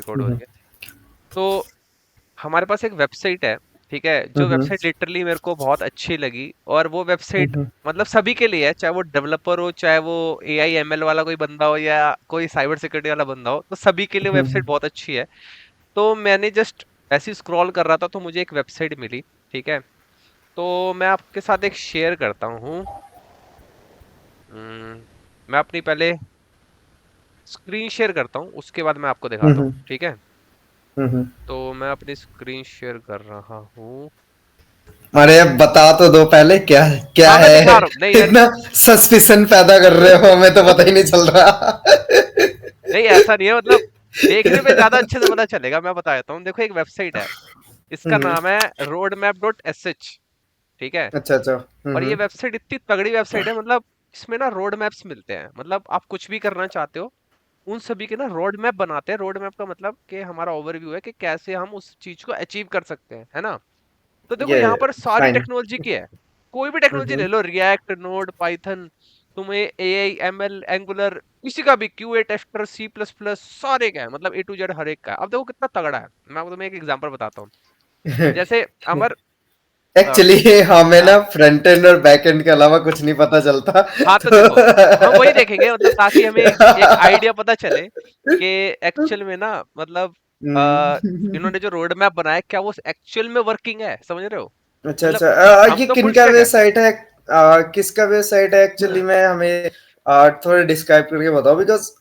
Record हो हम्म, रही है। तो हमारे पास एक वेबसाइट है, ठीक है, जो हम्म, वेबसाइट लिटरली मेरे को बहुत अच्छी लगी। और वो वेबसाइट हम्म, मतलब सभी के लिए है, चाहे वो डेवलपर हो, चाहे वो AI ML वाला कोई बंदा हो, या कोई साइबर सिक्योरिटी वाला बंदा हो, तो सभी के लिए हम्म, वेबसाइट बहुत अच्छी है। तो मैंने जस्ट ऐसे स्क्रॉल कर रहा था तो मुझे एक वेबसाइट मिली, ठीक है। तो मैं आपके साथ एक शेयर करता हूँ। मैं अपनी पहले स्क्रीन शेयर करता हूँ, उसके बाद मैं आपको दिखाता हूँ, हम्म, ठीक है। हम्म। तो मैं अपनी स्क्रीन शेयर कर रहा हूँ। अरे अब बता तो दो पहले क्या क्या हाँ मैं दिखा है। रहा हूँ, नहीं नहीं इतना सस्पिशन पैदा कर रहे हो, हमें तो पता ही नहीं चल रहा। नहीं, ऐसा नहीं है, मतलब देखने पे ज्यादा अच्छे से पता चलेगा। मैं बता देता हूँ, देखो एक वेबसाइट है, इसका हम्म, नाम है roadmap.sh, ठीक है। अच्छा अच्छा। और ये वेबसाइट इतनी तगड़ी वेबसाइट है, मतलब इसमें ना रोड मैप्स मिलते हैं, मतलब आप कुछ भी करना चाहते हो उन सभी के ना रोड मैप बनाते हैं। रोड मैप का मतलब कि हमारा ओवरव्यू है कि कैसे हम उस चीज को अचीव कर सकते हैं, है ना। तो देखो ये यहाँ पर सारी फाइन। टेक्नोलॉजी की है, कोई भी टेक्नोलॉजी ले लो, रिएक्ट, नोड, पाइथन, तुम्हें AI ML एंगुलर, किसी का भी, QA टेस्टर, C++, सारे का है, मतलब A to Z हर एक का है। अब देखो कितना तगड़ा है। मैं आपको तुम्हें एक एग्जांपल बताता हूँ। जैसे अमर एक्चुअली हमें हाँ ना फ्रंट एंड और बैक एंड के अलावा कुछ नहीं पता चलता हाँ, तो तो। देखो हम वही देखेंगे, मतलब ताकि हमें एक आइडिया पता चले कि एक्चुअल में ना, मतलब इन्होंने जो रोड मैप बनाया क्या वो एक्चुअल में वर्किंग है, समझ रहे हो। अच्छा मतलब अच्छा। हम ये तो फुल किनका स्टैक है। वेबसाइट है? किसका वेबसाइट है एक्चुअली में हमें थोड़ा डिस्क्राइब करके बताओ, बिकॉज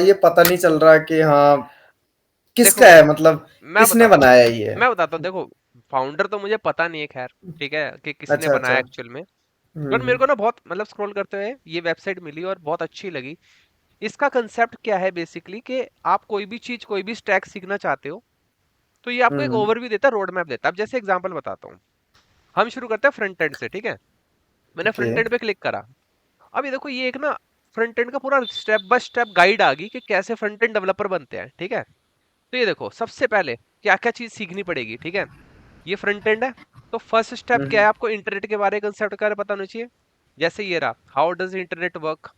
ये पता नहीं चल रहा कि हाँ देखो किसका है, मतलब मैं किसने बताता हूँ बनाया ये। मैं बताता हूँ देखो, फाउंडर तो मुझे पता नहीं है, खैर, ठीक है, कि किसने अच्छा बनाया अच्छा। एक्चुअल में। पर मेरे को ना बहुत, मतलब स्क्रॉल करते हुए ये वेबसाइट मिली और बहुत अच्छी लगी। इसका कंसेप्ट क्या है बेसिकली, कि आप कोई भी चीज, कोई भी स्टैक सीखना चाहते हो, तो ये आपको एक हम्म, ओवरव्यू देता है, रोड मैप देता है। अब जैसे एग्जांपल बताता हूँ, हम शुरू करते हैं फ्रंट एंड से, ठीक है। मैंने ओके। फ्रंट एंड पे क्लिक करा। अब ये देखो, ये एक ना फ्रंट एंड का पूरा स्टेप बाय स्टेप गाइड आ गई कि कैसे फ्रंट एंड डेवलपर बनते हैं, ठीक है। तो ये देखो, सबसे पहले क्या क्या चीज सीखनी पड़ेगी, ठीक है। ये फ्रंट एंड है, तो फर्स्ट स्टेप क्या है, हम्म, आपको इंटरनेट के बारे में, कंसेप्ट के बारे में पता होना चाहिए। जैसे ये रहा, how does internet work,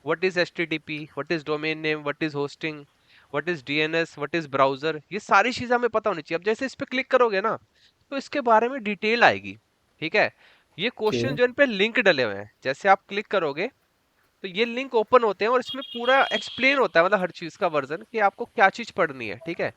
what is HTTP, what is domain name, what is hosting, what is DNS, what is browser, ये सारी चीजें हमें पता होनी चाहिए। अब जैसे इस पे क्लिक करोगे ना, तो इसके बारे में डिटेल आएगी, ठीक है। ये ओके। क्वेश्चन जो इन पे लिंक डले हुए हैं, जैसे आप क्लिक करोगे तो ये लिंक ओपन होते हैं और इसमें पूरा एक्सप्लेन होता है, मतलब हर चीज का वर्जन, कि आपको क्या चीज पढ़नी है, ठीक है।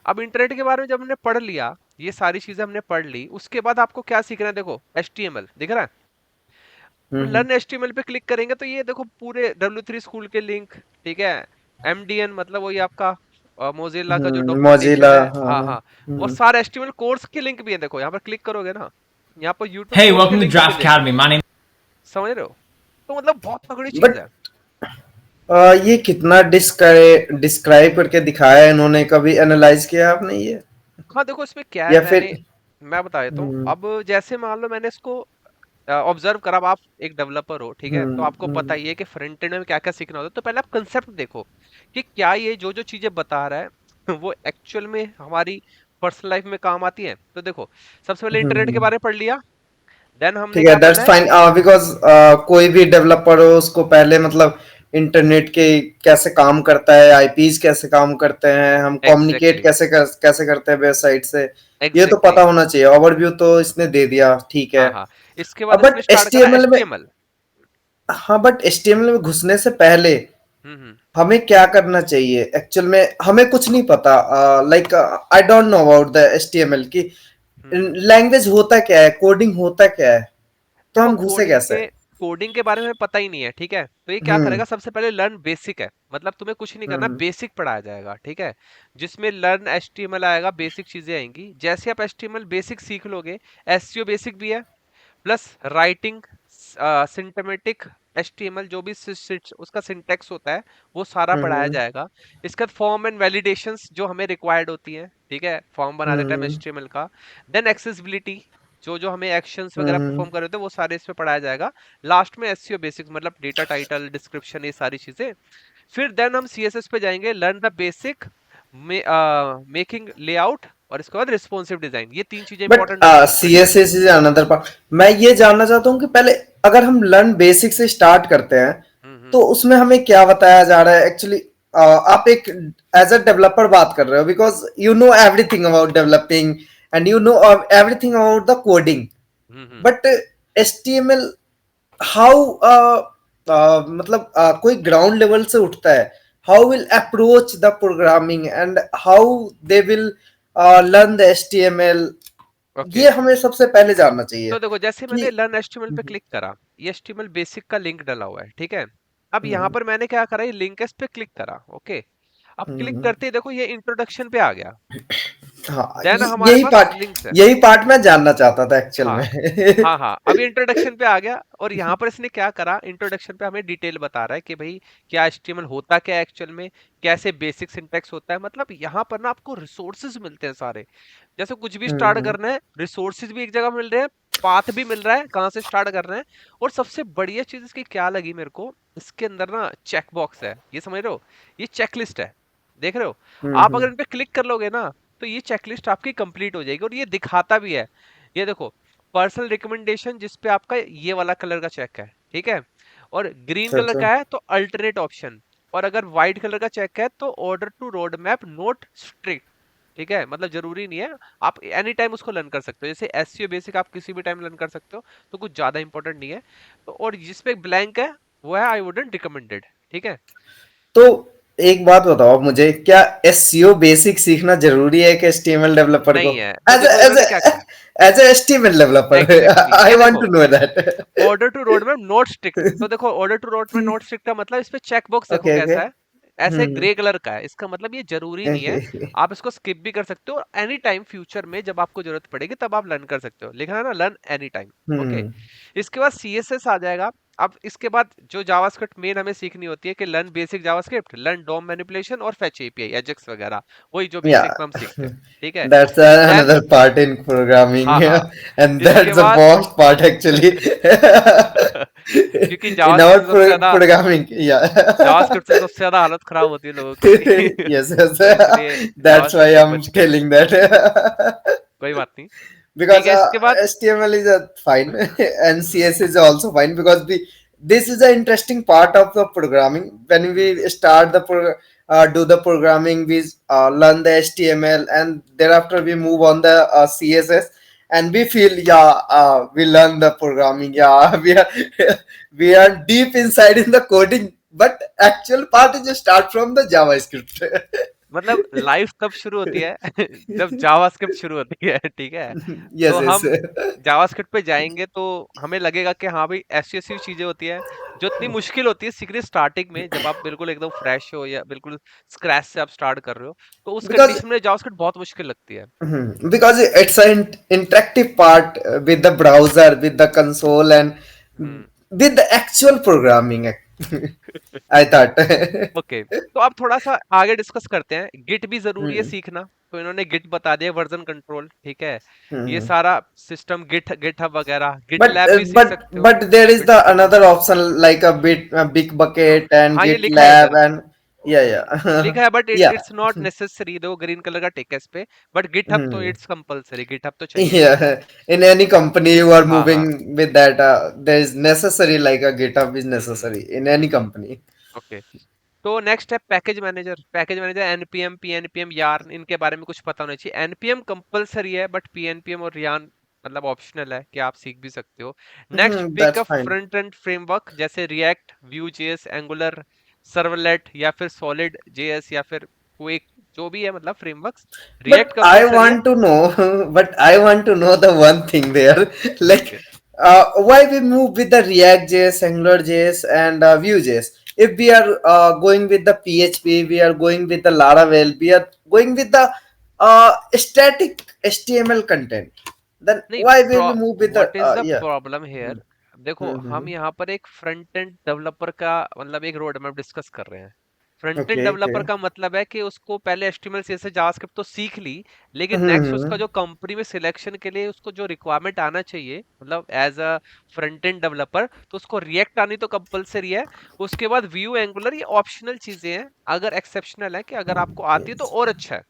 अब इंटरनेट के बारे में जब हमने पढ़ लिया, ये सारी चीजें हमने पढ़ ली, उसके बाद आपको क्या सीखना है, देखो HTML दिख रहा है। तो हम्म, लर्न HTML पे क्लिक करेंगे तो ये देखो पूरे W3 स्कूल के लिंक, ठीक है। MDN मतलब वही आपका मोजिल्ला का जो मोजिला, डॉक्यूमेंटेशन है, हाँ हाँ हाँ। हाँ, वो सारे HTML कोर्स के लिंक भी है, देखो यहाँ पर क्लिक करोगे ना, यहाँ पर YouTube Hey, कोर्स के welcome to लिंक भी Draft मिलेंगे, Academy. My name समझ रहे हो। तो मतलब बहुत तगड़ी चीज बट है। ये कितना डिस्क्राइब करके दिखाया है इन्होंने, कभी एनालाइज किया आपने ये? हाँ देखो, इसमें क्या है, या फिर मैं बता देता हूँ। हम्म, अब जैसे मान लो मैंने इसको ऑब्जर्व करा, अब आप एक डेवलपर हो, ठीक है, तो आपको पता हम्म, ही है कि फ्रंट एंड में क्या क्या सीखना होता है। तो पहले आप कंसेप्ट देखो कि क्या ये जो जो चीजें बता रहा है वो एक्चुअल में हमारी पर्सनल लाइफ में काम आती है। तो देखो, सबसे पहले इंटरनेट के हम्म। बारे में पढ़ लिया, देन हमने ठीक है, क्या दैट्स करना है। फाइन, बिकॉज कोई भी डेवलपर हो उसको पहले मतलब इंटरनेट के कैसे काम करता है, आईपीज कैसे काम करते हैं, हम कम्युनिकेट एग्जैक्टली कैसे करते हैं वेबसाइट से, ये तो एग्जैक्टली पता होना चाहिए। ओवरव्यू तो इसने दे दिया, ठीक है। हाँ हाँ, इसके बाद इसने बट स्टार्ट करा एचटीएमएल में, HTML। हाँ बट एचटीएमएल में घुसने से पहले हम्म। हमें क्या करना चाहिए एक्चुअल में? हमें कुछ नहीं पता, like I don't know about the HTML की हम्म। लैंग्वेज होता क्या है, कोडिंग होता क्या है, तो देखो हम घुसे कैसे? कोडिंग के बारे में पता ही नहीं है, ठीक है। तो ये क्या हम्म, करेगा, सबसे पहले लर्न बेसिक है, मतलब तुम्हें कुछ नहीं करना, हम्म, बेसिक पढ़ाया जाएगा, ठीक है। जिसमें लर्न HTML आएगा, बेसिक चीजें आएंगी। जैसे आप HTML बेसिक सीख लोगे, SEO बेसिक भी है, प्लस राइटिंग, सिंटमेटिक, HTML जो भी उसका सिंटेक्स होता है वो सारा पढ़ाया हम्म, जाएगा। इसके बाद फॉर्म एंड वैलिडेशंस जो हमें रिक्वायर्ड होती है, ठीक है, फॉर्म बनाते टाइम हम्म, HTML का। देन एक्सेसिबिलिटी, जो जो हमें एक्शंस वगैरह हम्म। परफॉर्म कर रहे थे वो सारे इस पे पढ़ाया जाएगा। लास्ट में SEO बेसिक्स, मतलब डेटा टाइटल, डिस्क्रिप्शन, ये सारी चीजें। फिर देन हम CSS पे जाएंगे, learn the basic, making layout, और इसके बाद रिस्पॉन्सिव डिजाइन। ये तीन चीजें बट इंपॉर्टेंट होती हैं। C S S is another part. मैं ये जानना चाहता हूँ कि पहले अगर हम लर्न बेसिक से स्टार्ट करते हैं हम्म। तो उसमें हमें क्या बताया जा रहा है एक्चुअली? आप एक एज अ डेवलपर बात कर रहे हो, because you know everything about developing and you know everything about the coding, hmm. But HTML how मतलब कोई ग्राउंड लेवल से उठता है, how will approach the programming and how they will learn the HTML, okay, ये हमें सबसे पहले जानना चाहिए तो देखो जैसे मैंने कि लर्न एचटीएमएल पे हम्म, क्लिक करा, ये एचटीएमएल बेसिक का लिंक डला हुआ है, ठीक है। अब यहाँ हम्म, पर मैंने क्या करा, ये लिंक है, इस पे क्लिक करा, ओके। अब क्लिक हम्म, करते ही देखो ये इंट्रोडक्शन पे आ गया। हाँ, देन हमारे यही पास पार्ट, लिंक्स है। यही पार्ट मैं जानना चाहता था एक्चुअल हाँ में। हाँ हाँ, अभी इंट्रोडक्शन पे आ गया, और यहाँ पर इसने क्या करा, इंट्रोडक्शन पे हमें डिटेल बता रहा है कि भाई क्या एचटीएमएल होता क्या है एक्चुअल में, कैसे बेसिक सिंटैक्स होता है। मतलब यहाँ पर ना आपको रिसोर्सेज मिलते हैं सारे, जैसे कुछ भी स्टार्ट हम्म, करना है, रिसोर्सेज भी एक जगह मिल रहे हैं, पाथ भी मिल रहा है कहाँ से स्टार्ट करना है। और सबसे बढ़िया चीज इसकी क्या लगी मेरे को, इसके अंदर ना चेक बॉक्स है, ये समझ रहे हो, ये चेकलिस्ट है, देख रहे हो। आप हम्म, अगर इन पे क्लिक कर लोगे ना, तो ये चेकलिस्ट आपकी कंप्लीट हो जाएगी, और ये दिखाता भी है। ये देखो, पर्सनल रिकमेंडेशन जिस पे आपका ये वाला कलर का चेक है, ठीक है, और ग्रीन अच्छा कलर अच्छा। का है तो अल्टरनेट ऑप्शन, और अगर व्हाइट कलर का चेक है तो order to road map not strict, ठीक है, मतलब जरूरी नहीं है, आप एनी टाइम उसको लर्न कर सकते हो, जैसे एससीओ बेसिक आप किसी भी टाइम लर्न कर सकते हो, तो कुछ ज्यादा इंपॉर्टेंट नहीं है। तो और जिसपे ब्लैंक है वो है आई वुडंट रिकमेंडेड, ठीक है। तो एक बात बताओ आप मुझे, क्या SEO बेसिक सीखना जरूरी है कि HTML डेवलपर को? नहीं है, तो एज देखो एज इन्होंने क्या करा, as HTML developer exactly I ये वांट देखो, to know that. Order to road में नॉट स्ट्रिक्ट, तो देखो ऑर्डर टू रोड में नॉट स्ट्रिक्ट का मतलब, इस पे चेक बॉक्स देखो ओके ओके। कैसा है, ऐसे ग्रे कलर का है, इसका मतलब ये जरूरी नहीं है, ओके। आप इसको स्किप भी कर सकते हो, और एनी टाइम फ्यूचर में जब आपको जरूरत पड़ेगी तब आप लर्न कर सकते हो, लिखा है ना लर्न एनी टाइम, ओके। हम्म, इसके बाद सीएसएस आ जाएगा। अब इसके बाद जो जावास्क्रिप्ट मेन हमें सीखनी होती है कि learn basic JavaScript, learn DOM manipulation और फेच एपीआई एजेक्स वगैरह, वही जो या बेसिक में हम सीखते हैं, ठीक है। that's then another part in programming, हाँ हाँ, and इसके that's the बाद worst part actually. क्योंकि In our जावास्क्रिप्ट से सबसे ज्यादा, programming, yeah. जावास्क्रिप्ट से सबसे ज्यादा हालत खराब होती है लोगों की। Yes, yes. तो इसलिए That's why जावास्क्रिप्ट से I'm बच के, telling that. कोई बात नहीं। ठीक Because है, इसके बाद HTML is fine and hmm CS is also fine, because this is an interesting part of the programming. When hmm we start the do the programming, we learn the HTML, and thereafter we move on the CSS, and we feel, yeah, we learn the programming, yeah. We are deep inside in the coding, but actual part is just start from the JavaScript. मतलब life तब शुरू होती है जब JavaScript शुरू होती है, ठीक है। Yes, तो yes. हम जावास्क्रिप्ट पे जाएंगे तो हमें लगेगा कि हाँ भाई ऐसी ऐसी चीजें होती है जो इतनी मुश्किल होती है सीखनी स्टार्टिंग में, जब आप बिल्कुल एकदम फ्रेश हो या बिल्कुल स्क्रैच से आप स्टार्ट कर रहे हो, तो उस Because कंडीशन में जावास्क्रिप्ट बहुत मुश्किल लगती है। because it's an interactive part with the browser, with the console, and hmm. with the actual programming. I thought. Okay, तो अब थोड़ा सा आगे डिस्कस करते हैं, गिट भी जरूरी है Hmm. सीखना, तो इन्होंने गिट बता दिया, वर्जन कंट्रोल, ठीक है। ये Hmm. सारा सिस्टम गिट गिटहब वगैरह, गिट But लैब भी सीख सकते हो, there is Git the studio. another option like a big bucket and हाँ ये लिखा है GitLab इधर, and yeah, yeah. लिखा है, but Yeah. It's not necessary, देखो ग्रीन कलर का टिक है इस पे, बट गिटहब तो Hmm. इट्स कंपलसरी, गिटहब तो चाहिए ही चाहिए। Yeah, in any company you are हाँ हाँ। moving with that, there is necessary like a GitHub is necessary in any hmm. company. Okay, तो नेक्स्ट है package manager. Package manager NPM PNPM yarn, इनके बारे में कुछ पता होना चाहिए। एनपीएम कंपलसरी है, बट पीएनपीएम और यार्न मतलब ऑप्शनल है कि आप सीख भी सकते हो। Next pick That's up fine. Front end framework, जैसे React, Vue JS, Angular, servlet, या फिर सॉलिड जेएस, या फिर क्विक, जो भी है मतलब frameworks. React But I compulsory है। want to know, but I want to know the one thing there, like, okay, why we move with the React.js, AngularJS, and Vue.js? If we are going with the PHP, we are going with the Laravel, we are going with the static HTML content, then नहीं, why will we move with the what is the yeah? Problem here, देखो हम Mm-hmm. यहाँ पर एक front end developer का मतलब एक road map discuss कर रहे हैं। Front end Okay, developer okay. का मतलब है कि उसको पहले एचटीएमएल सीएसएस जावास्क्रिप्ट तो सीख ली, लेकिन नेक्स्ट उसका Mm-hmm. जो कंपनी में सिलेक्शन के लिए उसको जो रिक्वायरमेंट आना चाहिए, मतलब as a front end developer, तो उसको रिएक्ट आनी तो कंपलसरी है। उसके बाद व्यू एंगुलर ये ऑप्शनल चीजें हैं, अगर एक्सेप्शनल है कि अगर आपको आती है तो और अच्छा है,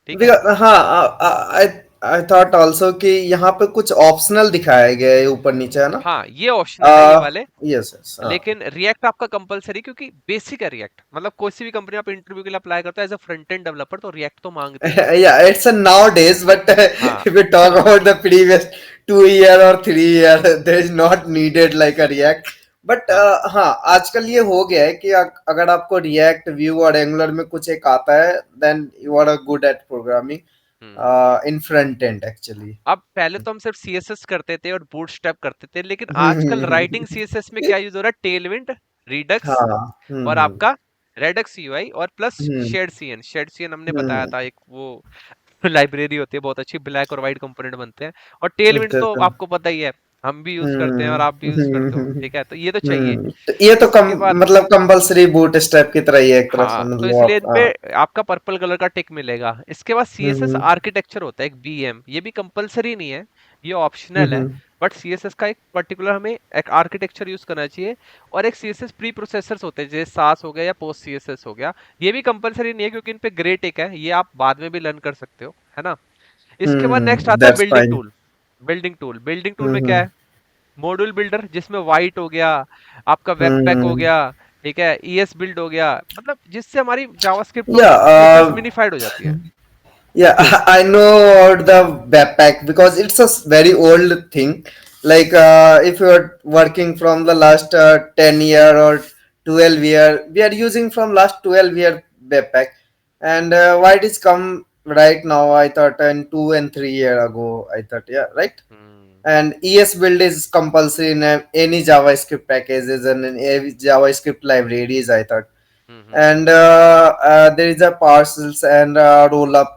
ठीक है। Because आई थॉट ऑल्सो कि यहाँ पे कुछ ऑप्शनल दिखाया गया है ऊपर नीचे, है ना? हाँ ये ऑप्शनल है ये वाले, यस यस। लेकिन रिएक्ट आपका कंपलसरी, क्योंकि बेसिक है रिएक्ट, मतलब कोई सी भी कंपनी आप इंटरव्यू के लिए अप्लाई करते हो as a front end developer तो रिएक्ट तो मांगती है। Yeah, it's a nowadays, but हाँ if we talk about the previous 2 year or 3 year, there is not needed like a React. But हाँ। हाँ, आजकल ये हो गया है कि अगर आपको रिएक्ट, व्यू और एंगुलर में कुछ एक आता है, then you are good at programming hmm. In front end actually. अब पहले तो हम सिर्फ सीएसएस करते थे और बूटस्ट्रैप करते थे, लेकिन आजकल राइटिंग सीएसएस में क्या यूज हो रहा है, टेलविंड, रिडक्स हाँ। और आपका रेडक्स यूआई और प्लस हम्म शेड सीएन। शेड सीएन हमने बताया हम्म। था, एक वो लाइब्रेरी होती है बहुत अच्छी, ब्लैक और व्हाइट कंपोनेंट बनते हैं। और टेल विंड अच्छा तो अच्छा। आपको पता ही है, हम भी यूज करते हैं हम्म और आप भी यूज करते हो, हम्म। ठीक है, तो ये तो चाहिए। तो ये तो कम, इसके बाद मतलब कंपलसरी बूट स्ट्रैप की तरह ही है एक तरह से, हाँ, तो मतलब इसलिए आप, इन पे हाँ। आपका पर्पल कलर का टिक मिलेगा। इसके बाद सीएसएस हम्म आर्किटेक्चर होता है एक बीएम, ये भी कंपलसरी नहीं है, ये ऑप्शनल है। हम्म। बट सीएसएस का एक पर्टिकुलर हमें एक आर्किटेक्चर यूज करना चाहिए। और एक सीएसएस प्री प्रोसेसर्स होते हैं जैसे सास हो गया या पोस्ट सीएसएस हो गया, ये भी कंपलसरी नहीं है क्योंकि इन पे ग्रे टिक है, ये आप बाद में भी लर्न कर सकते हो, है ना। इसके बाद नेक्स्ट आता है that's building fine. Tool. Building tool में क्या हम्म है, मॉड्यूल बिल्डर जिसमें वाइट हो गया, आपका वेब पैक हो हम्म। गया, ठीक है, ईएस बिल्ड हो गया, मतलब जिससे हमारी जावास्क्रिप्ट या और सीएसएस मिनिफाइड हो जाती है। Yeah, I know about the backpack because it's a very old thing. Like if you're working from the last 10 year or 12 year, we are using from last 12 year backpack, and why it is come right now? I thought in 2 and 3 year ago. I thought, yeah, right. Hmm And ES build is compulsory in any JavaScript packages and in every JavaScript libraries. I thought, hmm. and there is a parcels and roll up.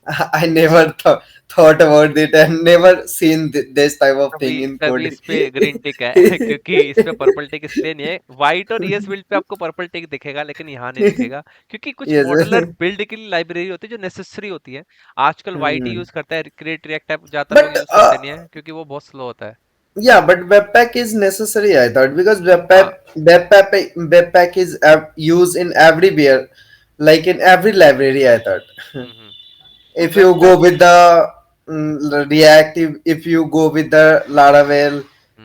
I never thought about it and never seen this type of तभी thing in तभी coding. इस पे green टिक है क्योंकि इस पे purple टिक इसलिए नहीं है, व्हाइट और ईएस बिल्ड पे आपको पर्पल टिक दिखेगा लेकिन यहाँ नहीं दिखेगा, क्योंकि कुछ मॉडुलर Yes. बिल्ड के लिए लाइब्रेरी होती है जो नेसेसरी होती है। आजकल वाइट ही Hmm. यूज करता है, क्रिएट रिएक्ट ऐप ज्यादातर लोग But यूज करते नहीं है क्योंकि वो बहुत स्लो होता है। yeah, but Webpack is necessary, I thought, because हाँ। Webpack is used in everywhere, like in every library, I thought. हम्म। तो If web you pack. go with the React, if you go with the Laravel,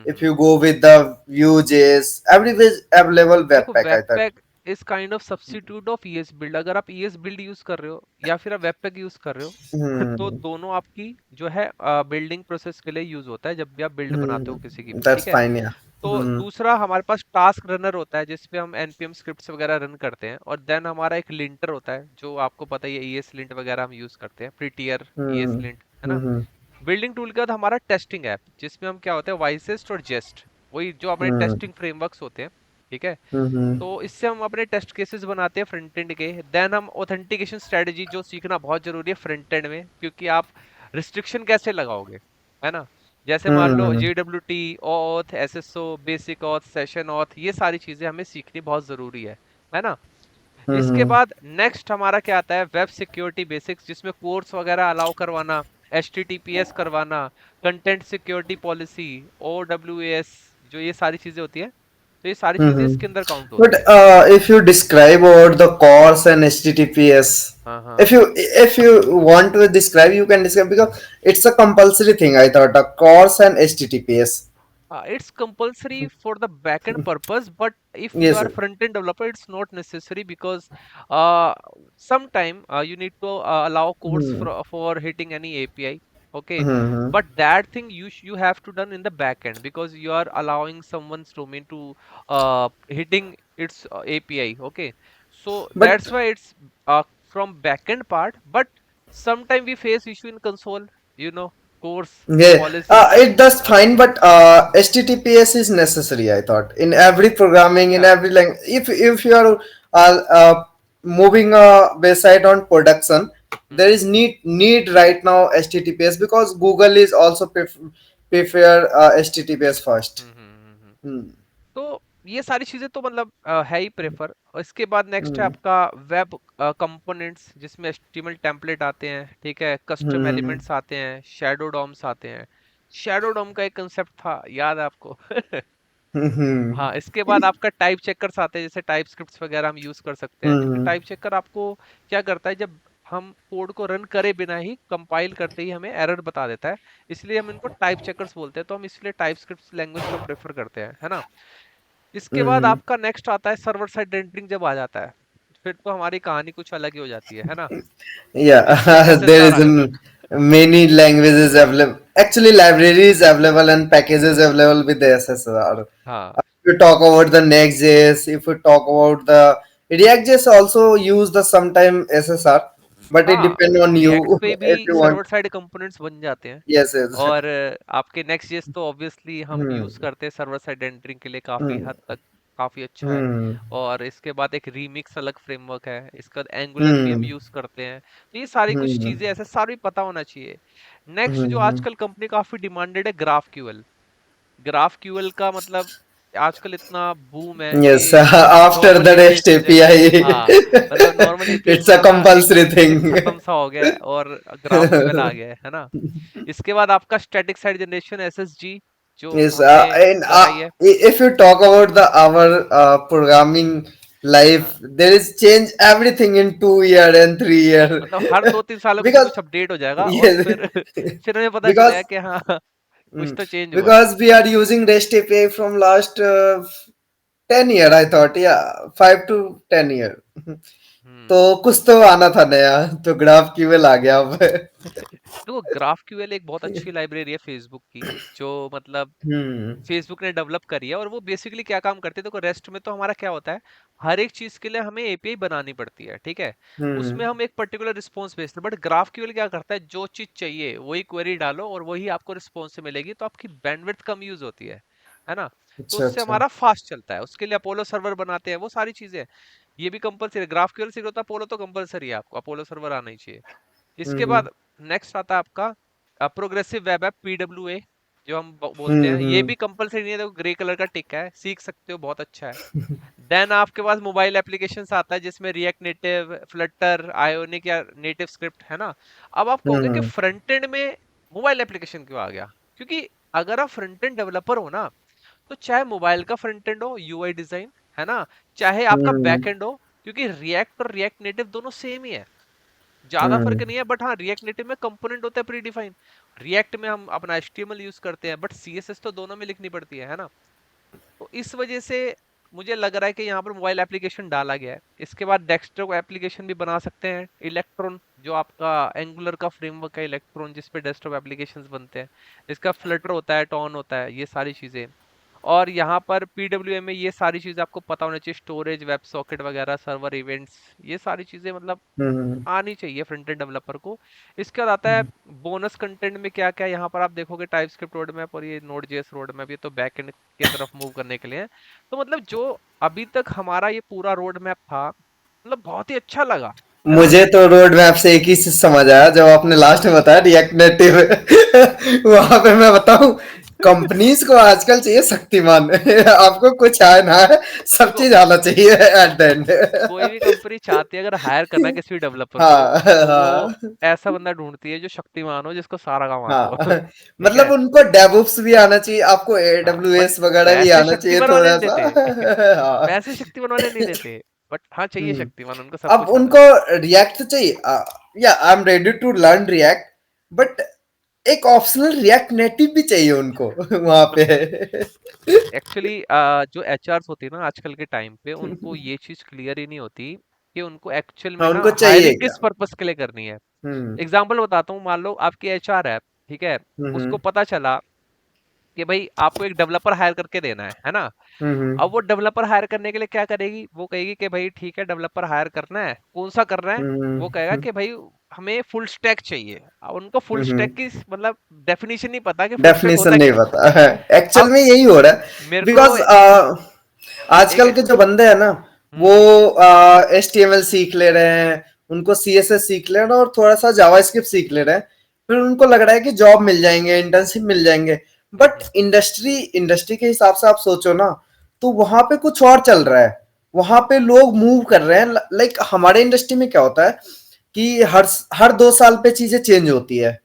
if hmm. you go with the Vue.js, everywhere available देखो Webpack, I thought. Webpack is kind of substitute of esbuild. अगर आप ES build use कर रहे हो या फिर आप webpack use कर रहे हो तो Hmm. दोनों आपकी जो है बिल्डिंग प्रोसेस के लिए यूज होता है जब भी आप बिल्ड बनाते हो किसी की भी, That's ठीक है। fine, yeah. तो Hmm. दूसरा हमारे पास टास्क रनर होता है जिसपे हम एनपीएम स्क्रिप्ट्स वगैरह रन करते हैं, और देन हमारा एक लिंटर होता है जो आपको पता ही है, ईएस लिंट वगैरह हम यूज करते हैं, प्रीटियर ईएस Hmm. लिंट, है ना। Hmm. बिल्डिंग टूल के बाद हमारा टेस्टिंग ऐप जिसमें हम क्या होता है, वाइसेस्ट और जेस्ट, वही जो अपने Hmm. टेस्टिंग फ्रेमवर्क्स होते हैं, ठीक है। Hmm. तो इससे हम अपने टेस्ट केसेस बनाते हैं फ्रंट एंड के। देन हम ऑथेंटिकेशन स्ट्रेटजी जो सीखना बहुत जरूरी है फ्रंट एंड में, क्योंकि आप रिस्ट्रिक्शन कैसे लगाओगे, है ना। जैसे मान लो Hmm. JWT, auth, SSO, basic auth, session auth, ये सारी चीजें हमें सीखनी बहुत जरूरी है ना। इसके Hmm. बाद नेक्स्ट हमारा क्या आता है, वेब सिक्योरिटी बेसिक्स, जिसमें कोर्स वगैरह अलाउ करवाना, HTTPS करवाना, कंटेंट सिक्योरिटी पॉलिसी, OWAS, जो ये सारी चीजें होती है, तो ये सारी चीजें Hmm. इसके अंदर काउंट But होती है। if you describe about the course and HTTPS, हाँ हाँ। if you want to describe, you can describe because it's a compulsory thing. I thought a course and HTTPS. It's compulsory for the backend purpose, but if you Yes. are front-end developer, it's not necessary because uh, sometime you need to allow codes Hmm. for hitting any API. Okay, Hmm. but that thing you have to done in the backend because you are allowing someone's domain to hitting its API. Okay, so But that's why it's from backend part. But sometime we face issue in console, you know, course yeah, policy. it does fine, but HTTPS is necessary. I thought in every programming, in Yeah. every language. If you are moving a website on production, there Mhm. is need right now HTTPS because Google is also prefer HTTPS first. Hmm. Hmm. तो ये सारी चीजें तो मतलब है ही prefer. और इसके बाद नेक्स्ट है Hmm. आपका वेब कंपोनेंट्स जिसमें एचटीएमएल टेम्पलेट आते हैं, ठीक है, कस्टम Hmm. एलिमेंट्स आते हैं, शैडो डॉम्स आते हैं। शैडो डॉम का एक कंसेप्ट था, याद है आपको? Hmm. हाँ, इसके बाद आपका टाइप चेकर्स आते हैं, जैसे टाइप स्क्रिप्ट्स वगैरह हम यूज कर सकते हैं, क्योंकि Hmm. टाइप चेकर आपको क्या करता है, जब हम कोड को रन करे बिना ही कंपाइल करते ही हमें एरर बता देता है। इसलिए हम इनको टाइप चेकर्स बोलते हैं, तो हम इसलिए टाइप स्क्रिप्ट लैंग्वेज को प्रेफर करते हैं, है ना। इसके बाद हम्म आपका नेक्स्ट आता है सर्वर साइड रेंडरिंग। जब आ जाता है फिर तो हमारी कहानी कुछ अलग ही हो जाती है ना। इसमें Yeah, there एसएसआर is आ जाता है। many languages available. Actually, libraries available and packages available with the SSR. हाँ If you talk about the Next.js, if you talk about the React.js, also use the sometime SSR, but it हाँ, depend on react you पे भी if you want. Server side components बन जाते हैं। Yes, yes. और आपके next JS तो obviously हम Hmm. यूज करते हैं सर्वर साइड रेंडरिंग के लिए, काफी Hmm. हद तक काफी अच्छा है। Hmm. और इसके बाद एक रीमिक्स अलग फ्रेमवर्क है, इसका एंगुलर भी हम Hmm. यूज करते हैं। तो ये सारी कुछ Hmm. चीजें ऐसे सारी पता होना चाहिए। नेक्स्ट जो Hmm. आजकल कंपनी काफी डिमांडेड है, ग्राफ क्यूएल। ग्राफ क्यूएल का मतलब आजकल इतना बूम है Yes, कि after normal the API REST project, हाँ, API, मतलब नॉर्मल एपीआई it's a बनाना एक compulsory एक thing. खत्म सा हो गया है, और ग्राफ क्यूएल आ गया है ना। इसके बाद आपका स्टैटिक साइट जनरेशन एसएसजी, जो Yes, हमने and बनाई है। if you talk about the our programming life, हाँ, there is change everything in 2 year and 3 year. मतलब हर 2-3 सालों कुछ ना Because कुछ अपडेट हो जाएगा, और yes, फिर फिर हमें पता because चलेगा कि हाँ कुछ तो चेंज हुआ है। because we are using REST API from last 10 year, I thought, yeah, 5 to 10 year. तो हम्म। कुछ तो आना था नया, तो ग्राफ क्यूएल आ गया अब. देखो ग्राफ क्यूएल एक बहुत अच्छी लाइब्रेरी है फेसबुक की, जो मतलब हम्म फेसबुक ने डेवलप करी है। और वो बेसिकली क्या काम करती है, देखो रेस्ट में तो हमारा क्या होता है, हर एक चीज के लिए हमें एपीआई बनानी पड़ती है, ठीक है। हम्म उसमें हम एक पर्टिकुलर रिस्पॉन्स भेजते हैं, बट ग्राफ क्यूएल क्या करता है, जो चीज चाहिए वही क्वेरी डालो और वही आपको रिस्पॉन्स से मिलेगी, तो आपकी बैंडविड्थ कम यूज होती है ना। तो अच्छा उससे अच्छा. हमारा फास्ट चलता है। उसके लिए अपोलो सर्वर बनाते हैं, वो सारी चीजें। ये भी कंपलसरी है, ग्राफ क्यूएल सीखो तो अपोलो तो कंपलसरी है, आपको अपोलो सर्वर आना ही चाहिए। इसके हम्म बाद नेक्स्ट आता है आपका प्रोग्रेसिव वेब ऐप, पीडब्ल्यूए, जो हम बोलते हैं। ये हम्म. भी कंपलसरी नहीं है, देखो ग्रे कलर का टिक है, सीख सकते हो, बहुत अच्छा है। देन आपके पास मोबाइल एप्लीकेशंस आता है, जिसमें रिएक्ट नेटिव, फ्लटर, आयोनिक या नेटिव स्क्रिप्ट, है ना। अब आप कहोगे कि हम्म फ्रंट एंड में मोबाइल एप्लीकेशन क्यों आ गया, क्योंकि अगर आप फ्रंट एंड डेवलपर हो ना, तो चाहे मोबाइल का फ्रंट एंड हो, यूआई डिजाइन, है ना, चाहे आपका हम्म बैक एंड हो, क्योंकि रिएक्ट और रिएक्ट नेटिव दोनों सेम ही है, ज्यादा फर्क हम्म नहीं है। बट हाँ, रिएक्ट नेटिव में कंपोनेंट होता है प्री डिफाइन, रिएक्ट में हम अपना एचटीएमएल यूज करते हैं, बट सीएसएस तो दोनों में लिखनी पड़ती है ना। तो इस वजह से मुझे लग रहा है कि यहाँ पर मोबाइल एप्लीकेशन डाला गया है। इसके बाद डेस्कटॉप एप्लीकेशन भी बना सकते हैं, इलेक्ट्रॉन जो आपका एंगुलर का फ्रेमवर्क है, इलेक्ट्रॉन जिस पे डेस्कटॉप एप्लीकेशंस बनते हैं। इसका फ्लटर होता है, टॉन होता है, ये सारी चीजें। और यहाँ पर पीडब्ल्यूएम में ये सारी चीजें आपको पता होना चाहिए, स्टोरेज, वेब सॉकेट वगैरह, सर्वर इवेंट्स, ये सारी चीजें मतलब हम्म आनी चाहिए फ्रंट एंड डेवलपर को। इसके बाद आता है बोनस कंटेंट में क्या क्या, यहाँ पर आप देखोगे टाइपस्क्रिप्ट रोड मैप और ये नोड जेएस रोड मैप, ये तो बैक एंड की तरफ मूव करने के लिए है। तो मतलब जो अभी तक हमारा ये पूरा रोड मैप था, मतलब बहुत ही अच्छा लगा, है ना। मुझे तो रोड मैप से एक ही चीज समझ आया जब आपने लास्ट में बताया रिएक्ट नेटिव. वहां पे मैं बताऊं, कंपनीज को आजकल चाहिए शक्तिमान. आपको कुछ आए ना आए, सब देखो चीज आना चाहिए एट द एंड. कोई भी कंपनी चाहती है अगर हायर करना है किसी भी डेवलपर को, हाँ तो वो हाँ ऐसा बंदा ढूंढती है जो शक्तिमान हो, जिसको सारा काम आता हो। हाँ. ठीक मतलब है। उनको डेवऑप्स भी आना चाहिए, आपको हाँ बट एडब्ल्यूएस वगैरह भी पैसे आना शक्ति चाहिए बनवाने थोड़ा नहीं सा. देते। हाँ. पैसे शक्ति बनवाने नहीं देते, बट हाँ चाहिए हम्म. शक्तिमान, उनको सब अब कुछ आना उनको रिएक्ट तो चाहिए. या I am ready to learn React, but एक ऑप्शनल रिएक्ट नेटिव भी चाहिए उनको वहां पे. एक्चुअली जो एचआरस होती है ना आजकल के टाइम पे, उनको ये चीज क्लियर ही नहीं होती कि उनको एक्चुअल में हाँ, ना उनको चाहिए हायरिंग क्या. किस पर्पस के लिए करनी है। हम्म एग्जाम्पल बताता हूँ, मान लो आपकी एचआर है, ठीक है, हम्म उसको पता चला कि भाई आपको एक डेवलपर हायर करके देना है ना। हम्म अब वो डेवलपर हायर करने के लिए क्या करेगी, वो कहेगी कि भाई ठीक है डेवलपर हायर करना है, कौन सा करना है। वो कहेगा हम्म कि भाई हमें फुल स्टैक चाहिए। अब उनको फुल हम्म. स्टैक की मतलब डेफिनेशन नहीं पता कि फुल स्टैक डेफिनेशन होता नहीं क्या पता है. एक्चुअल है। अब में यही हो रहा है. मेरे को बिकॉज एक आजकल के जो बंदे हैं ना, वो हम्म एच टी एम एल सीख ले रहे हैं, उनको सी एस एस सीख ले रहे हैं और थोड़ा सा जावास्क्रिप्ट सीख ले रहे हैं. फिर उनको लग रहा है कि जॉब मिल जाएंगे, इंटर्नशिप मिल जाएंगे. बट हम्म, इंडस्ट्री इंडस्ट्री के हिसाब से आप सोचो ना, तो वहां पे कुछ और चल रहा है. वहां पे लोग मूव कर रहे हैं. लाइक हमारे इंडस्ट्री में क्या होता है कि हर हर 2 साल पे चीजें चेंज होती है.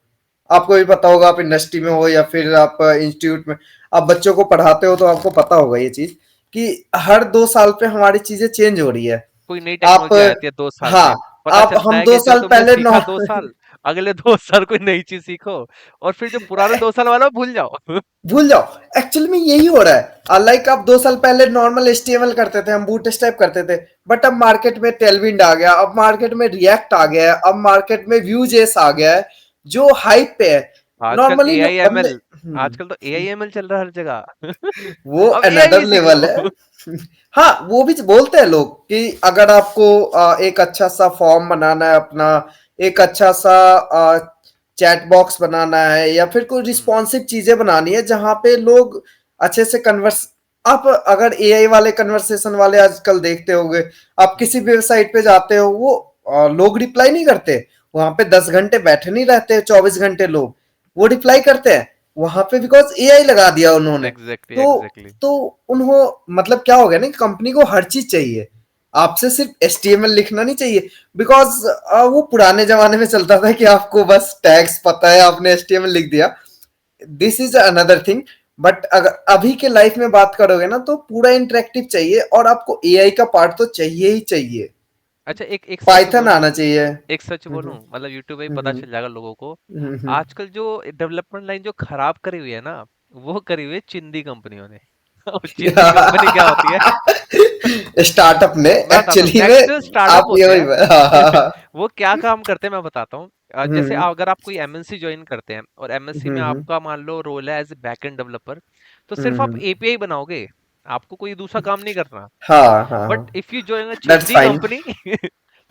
आपको भी पता होगा, आप इंडस्ट्री में हो या फिर आप इंस्टीट्यूट में आप बच्चों को पढ़ाते हो, तो आपको पता होगा ये चीज कि हर 2 साल पे हमारी चीजें चेंज हो रही है. कोई नई आप टेक्नोलॉजी आ जाती है 2 साल हाँ, में। पता आप चलता हम है दो कि जो साल तुमने पहले सीखा 2 साल, अगले 2 साल कोई नई चीज सीखो, और फिर जो पुराने 2 साल वाला वो भूल जाओ। भूल जाओ। एक्चुअली में यही हो रहा है। लाइक आप 2 साल पहले नॉर्मल एचटीएमएल करते थे, हम बूट स्ट्रैप करते थे, बट अब मार्केट में टेलविंड आ गया, अब मार्केट में रिएक्ट आ गया है, अब मार्केट में व्यू जेस आ गया है जो हाइप पे है। आजकल नॉर्मली ए जो आई एम बंदे एल आजकल तो ए आई एम एल चल रहा है हर जगह। वो अब एआई अनदर भी सीख लेवल लो। है। हाँ, वो भी बोलते हैं लोग कि अगर आपको एक अच्छा सा फॉर्म बनाना है अपना, एक अच्छा सा चैट बॉक्स बनाना है, या फिर कोई हम्म। रिस्पॉन्सिव चीजें बनानी है जहां पे लोग अच्छे से कन्वर्स, आप अगर एआई वाले कन्वर्सेशन वाले आजकल देखते होंगे, आप हम्म। किसी भी वेबसाइट पे जाते हो, वो लोग रिप्लाई नहीं करते, वहां पे 10 घंटे बैठे नहीं रहते, 24 घंटे लोग वो रिप्लाई करते हैं वहां पे, बिकॉज एआई लगा दिया उन्होंने। एग्जैक्टली तो एग्जैक्टली। तो उन्हों मतलब क्या हो गया ना, कंपनी को हर चीज चाहिए, आपसे सिर्फ एचटीएमएल लिखना नहीं चाहिए। बिकॉज वो पुराने जमाने में चलता था कि आपको बस टैग्स पता है, आपने एचटीएमएल लिख दिया, this is another thing. But अगर अभी के लाइफ में बात करोगे ना, तो पूरा इंटरेक्टिव चाहिए, और आपको एआई का पार्ट तो चाहिए ही चाहिए। अच्छा, एक एक सच पाइथन बोलूं, आना चाहिए। एक सच बोलूं, मतलब यूट्यूब पे ही पता हम्म, चल जाएगा लोगों को। हम्म। आजकल जो डेवलपमेंट लाइन जो खराब करी हुई है ना, वो करी हुई है चिंदी कंपनियों ने। और चिंदी कंपनी क्या होती है? स्टार्टअप ने मैं बताता हूँ, एक्चुअली में, मैक्सिमम स्टार्टअप आप ये होते वही, हाँ, हाँ, हैं। हाँ। वो क्या काम करते हैं मैं बताता हूँ। जैसे हम्म, अगर आप कोई एमएनसी ज्वाइन करते हैं और एमएनसी में हम्म, आपका मान लो रोल है एज ए बैकएंड डेवलपर, तो सिर्फ आप हम्म। एपीआई बनाओगे, आपको कोई दूसरा काम नहीं करना। हाँ, हाँ, बट हाँ। If you join a that's चिंदी फाइन। कंपनी,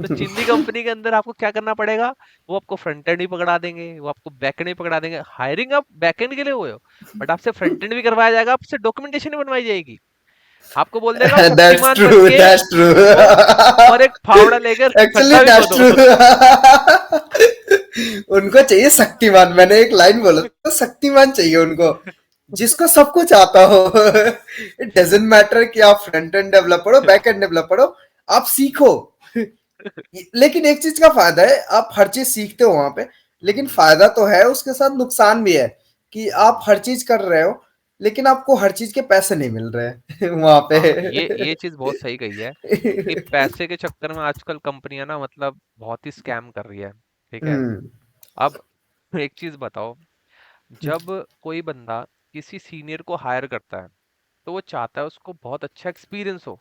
तो चिंदी कंपनी के अंदर आपको क्या करना पड़ेगा? वो आपको फ्रंट एंड भी पकड़ा देंगे, वो आपको बैक एंड भी पकड़ा देंगे। हायरिंग आप बैक एंड के लिए हुए हो, बट आपसे फ्रंट एंड भी करवाया जाएगा, आपसे डॉक्यूमेंटेशन भी बनवाई जाएगी। आपको बोल देगा दैट्स शक्तिमान बन ट्रू, के दैट्स ट्रू। वो, और एक फावड़ा लेकर एक्चुअली खड्डा भी दैट्स खोदो। ट्रू। उनको चाहिए शक्तिमान, मैंने एक लाइन बोला था, शक्तिमान चाहिए उनको, जिसको सब कुछ आता हो। इट डजेंट मैटर कि आप फ्रंट एंड डेवलपर हो, बैक एंड डेवलपर हो, आप सीखो। लेकिन एक चीज का फायदा है, आप हर चीज सीखते हो वहां पे, लेकिन हम्म। फायदा तो है, उसके साथ नुकसान भी है कि आप हम्म। हर चीज कर रहे हो, लेकिन आपको हर चीज के पैसे नहीं मिल रहे हैं वहां पे। हाँ, ये चीज बहुत सही कही है कि पैसे के चक्कर में आजकल कंपनियां ना, मतलब बहुत ही स्कैम कर रही है। ठीक है। हम्म, अब एक चीज बताओ, जब कोई बंदा किसी सीनियर को हायर करता है, तो वो चाहता है उसको बहुत अच्छा एक्सपीरियंस हो,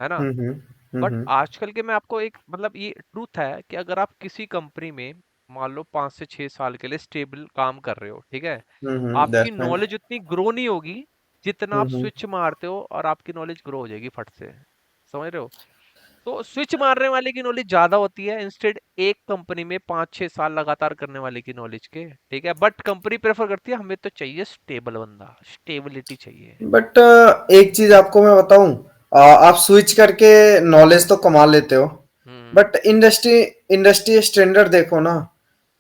है ना? हम्म, बट हम्म, आजकल के मैं आपको एक मतलब ये ट्रूथ है कि अगर आप किसी कंपनी में मान लो 5 से 6 साल के लिए स्टेबल काम कर रहे हो, ठीक है, आपकी दैट्स फाइन। नॉलेज उतनी ग्रो नहीं होगी जितना आप हम्म, स्विच मारते हो, और आपकी नॉलेज ग्रो हो जाएगी फट से। समझ रहे हो? तो स्विच मारने वाले की नॉलेज ज्यादा होती है, इंस्टेड एक कंपनी में 5 6 साल लगातार करने वाले की नॉलेज के। ठीक है, बट कंपनी प्रेफर करती है हमें तो चाहिए स्टेबल बंदा, स्टेबिलिटी चाहिए। बट एक चीज आपको मैं बताऊं, आप स्विच करके नॉलेज तो कमा लेते हो, हम्म। बट इंडस्ट्री इंडस्ट्री स्टैंडर्ड देखो ना,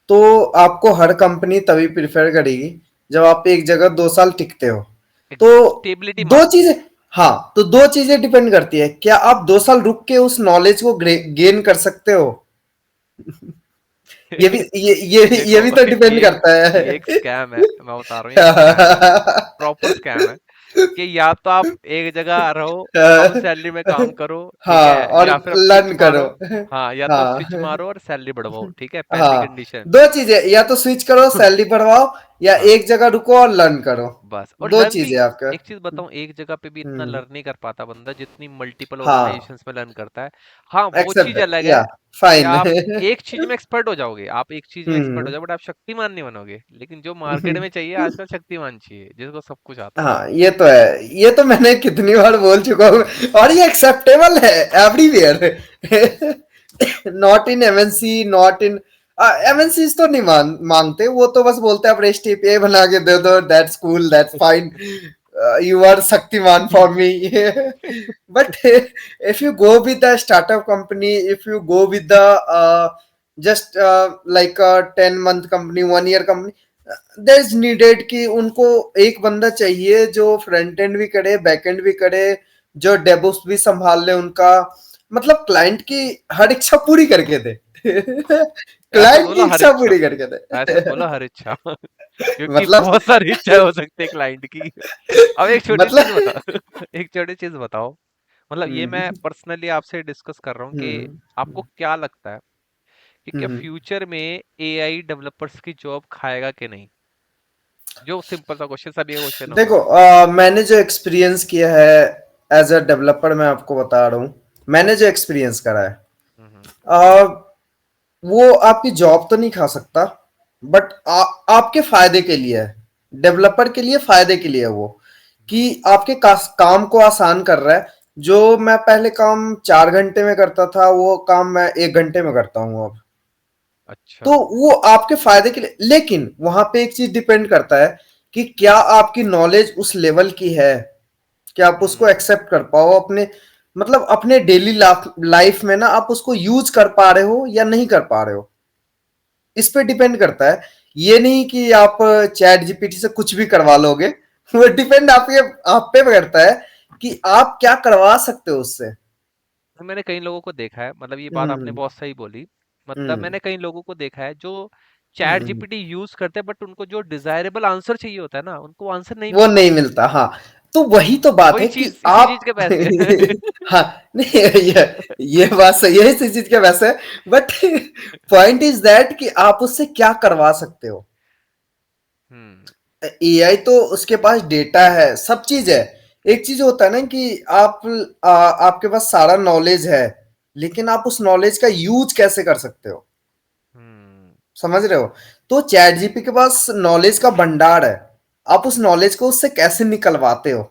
तो आपको हर कंपनी तभी प्रिफर करेगी जब आप एक जगह 2 साल टिकते हो। तो स्टेबिलिटी दो मांगती चीजें, है। हाँ, तो 2 चीजें डिपेंड करती है, क्या आप 2 साल रुक के उस नॉलेज को गेन कर सकते हो, ये भी ये देखो, भी तो डिपेंड ये करता है। ये एक स्कैम है, मैं बता रहा हूँ, ये एक स्कैम है, प्रॉपर स्कैम है। कि या तो आप एक जगह रहो, कम सैलरी में काम करो, ठीक हाँ, है, और या फिर आप स्विच लर्न करो। मारो। हाँ, या तो स्विच हाँ, मारो और सैलरी बढ़वाओ, ठीक है, पहली हाँ, कंडीशन। 2 चीजें, या तो स्विच करो, सैलरी बढ़वाओ, या हाँ, एक जगह रुको और लर्न करो। बस, और दो लर्न भी। चीजें आपका। एक चीज बताऊं, एक जगह पे भी इतना हम्म, लर्न नहीं कर पाता बंदा जितनी मल्टीपल हाँ, ऑर्गेनाइजेशंस में लर्न करता है। हाँ, वो चीज एक्सेप्ट, अलग है या कि फाइन। आप एक चीज में एक्सपर्ट हो जाओगे, आप एक चीज में एक्सपर्ट हो हम्म। जाओगे, बट आप शक्तिमान नहीं बनोगे। लेकिन जो मार्केट में चाहिए आजकल, शक्तिमान चाहिए जिसको सब कुछ आता हो। हाँ, ये तो है, ये तो मैंने कितनी बार बोल चुका हूँ, और ये एक्सेप्टेबल है everywhere. Not in MNC, not in MNC तो नहीं मांगते, वो तो बस बोलते हैं आप रेस्ट एपीआई बना के दे दो, that's cool, that's fine, you are Shaktimaan for me. But if you go with the startup company, if you go with the just like a 10 month company, 1 year company, there is needed कि उनको एक बंदा चाहिए जो front end भी करे, back and भी करे, जो डेवोप्स भी संभाल ले उनका, मतलब क्लाइंट की हर इच्छा पूरी करके दे। ऐसे क्लाइंट की बोलो हर इच्छा इच्छा, पूरी करके ऐसे दे। बोलो हर इच्छा। क्योंकि मतलब बहुत सारी इच्छाएं हो सकती है क्लाइंट की। अब एक छोटी चीज मतलब बता। एक छोटी चीज बताओ, मतलब ये मैं हम्म, पर्सनली आपसे डिस्कस कर रहा हूँ कि हम्म, आपको क्या लगता है कि क्या फ्यूचर में एआई डेवलपर्स की जॉब खाएगा कि नहीं? जो सिंपल सा क्वेश्चन, सभी का क्वेश्चन देखो, होगा। मैंने जो एक्सपीरियंस किया है एज अ डेवलपर, मैं आपको बता रहा हूँ, मैंने जो एक्सपीरियंस करा है, हम्म। वो आपकी जॉब तो नहीं खा सकता, बट आपके फायदे के लिए है, डेवलपर के लिए फायदे के लिए है वो, कि आपके काम को आसान कर रहा है। जो मैं पहले काम 4 घंटे में करता था, वो काम मैं 1 घंटे में करता हूँ अब। अच्छा। तो वो आपके फायदे के लिए, लेकिन वहां पे एक चीज डिपेंड करता है कि क्या आपकी नॉलेज उस लेवल की है कि आप उसको हम्म। एक्सेप्ट कर पाओ अपने, मतलब अपने डेली लाइफ में ना, आप उसको यूज कर पा रहे हो या नहीं कर पा रहे हो। इस पे डिपेंड करता है। ये नहीं कि आप चैट जीपीटी से कुछ भी करवा लोगे। वो डिपेंड आप पे करता है कि आप क्या करवा सकते हो उससे। मैंने कई लोगों को देखा है, मतलब ये बात आपने हम्म। बहुत सही बोली। मतलब हम्म। मैंने कई लोगों को देखा है जो चैट हम्म। जीपीटी यूज करते हैं, बट उनको जो डिजायरेबल आंसर चाहिए होता है ना, उनको आंसर नहीं वो मिलता। नहीं मिलता, हाँ। तो वही तो बात वही है कि चीज, इसी चीज आप के पैसे। हाँ, नहीं, ये बात सही है, इसी चीज के वैसे, बट पॉइंट इज दैट कि आप उससे क्या करवा सकते हो। हम्म। एआई तो उसके पास डेटा है, सब चीज है। एक चीज होता है ना कि आपके पास सारा नॉलेज है, लेकिन आप उस नॉलेज का यूज कैसे कर सकते हो, हम्म। समझ रहे हो। तो चैट जीपी के पास नॉलेज का भंडार है, आप उस नॉलेज को उससे कैसे निकलवाते हो,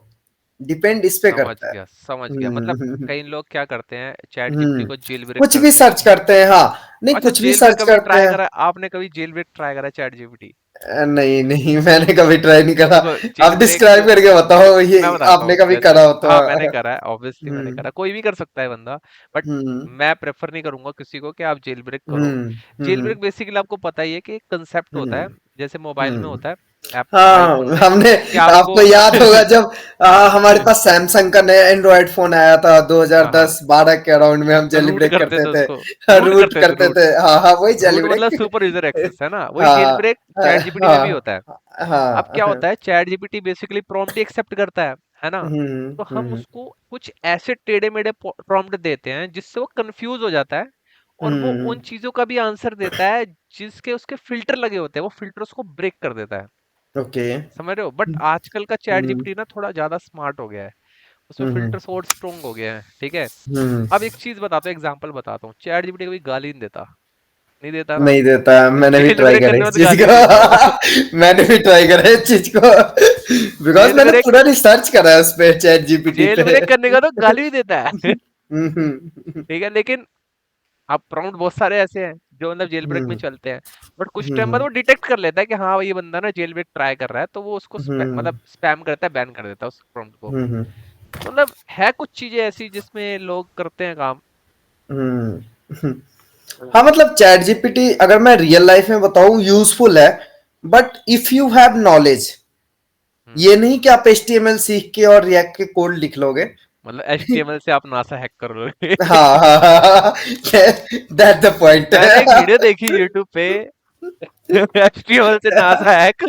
डिपेंड इस पे समझ करता है। गया, समझ गया। मतलब कई लोग क्या करते हैं, चैट जीपीटी हम्म। को जेल ब्रेक कुछ भी करते हैं। सर्च करते हैं, हाँ। नहीं, अच्छा, कुछ भी जेल ब्रेक सर्च कभी करते ट्राई हैं। करा आपने? कभी जेल ब्रेक ट्राई करा चैट जीपीटी? नहीं नहीं, मैंने कभी ट्राई नहीं करा। देखो, आप जेल ब्रेक डिस्क्राइब करके बताओ, ये मैं बताता आपने हूँ। कभी जैसे करा हो तो। हाँ, मैंने करा है, ऑब्वियसली मैंने हम्म। करा, कोई भी कर सकता है बंदा। बट हम्म। मैं प्रेफर नहीं करूंगा किसी को कि आप जेल ब्रेक करो। हम्म। जेल हम्म। ब्रेक बेसिकली आपको पता ही है कि एक कंसेप्ट होता है, हम्म। जैसे मोबाइल में हम्म। होता है, ऐप आईफोन हाँ, में, हमने, कि आपको आपको याद होगा जब हमारे पास सैमसंग का नया एंड्रॉयड फोन आया था हाँ हाँ, 2010-12 के अराउंड में, हम जेली रूट ब्रेक करते करते थे थे। उसको, रूट रूट करते थे, करते रूट। थे, हाँ हाँ, वही जेली रूट मतलब ब्रेक। सुपर यूजर एक्सेस है ना, वही जेल हाँ ब्रेक चैट जीपीटी में भी होता है। हाँ अब क्या हाँ। होता है, चैट जीपीटी बेसिकली प्रॉम्प्ट ही एक्सेप्ट करता है ना। तो हम हम्म। उसको कुछ ऐसे टेढ़े मेढ़े प्रॉम्प्ट देते हैं जिससे वो कंफ्यूज हो जाता है, और वो हम्म। उन चीजों का भी आंसर देता है जिसके उसके फिल्टर लगे होते हैं, वो फिल्टर उसको ब्रेक कर देता है। ओके। समझ रहे हो? बट आजकल का चैट हम्म। जीपीटी ना थोड़ा ज्यादा स्मार्ट हो गया है, उसमें हम्म। फिल्टर्स और स्ट्रोंग हो गए हैं, ठीक है। हम्म। अब एक चीज बताता हूँ, एग्जांपल बताता हूँ, चैट जीपीटी कभी गाली नहीं देता, नहीं देता ना। नहीं देता, मैंने भी जेल ट्राई ब्रेक करा करने में इस तो चीज गाली को। देता हो। मैंने भी ट्राई करा इस चीज को, बिकॉज जेल मैंने ब्रेक, पूरा रिसर्च करा है उस पे, चैट जीपीटी जेल पे। ब्रेक करने का तो गाली भी देता है। हम्म। ठीक है, लेकिन अब प्रॉम्प्ट बहुत सारे ऐसे हैं जो मतलब जेल ब्रेक में हम्म। चलते हैं, बट कुछ टाइम बाद हम्म। वो डिटेक्ट कर लेता है कि हाँ ये बंदा ना जेल ब्रेक ट्राई कर रहा है, तो वो उसको हम्म। मतलब स्पैम करता है, बैन कर देता है उस प्रॉम्प्ट को। हम्म। तो मतलब है कुछ चीजें ऐसी जिसमें लोग करते हैं काम। हम्म। हाँ, मतलब चैट जीपीटी अगर मैं रियल लाइफ में बताऊं यूजफुल है, but if you have knowledge, ये हम्म। नहीं कि आप एचटीएमएल सीख के और रिएक्ट के कोड लिख लोगे। मतलब एचटीएमएल से आप नासा हैक कर लोगे। हाँ हाँ हाँ, दैट द पॉइंट। मैंने एक वीडियो देखी यूट्यूब पे, एचटीएमएल से नासा हैक,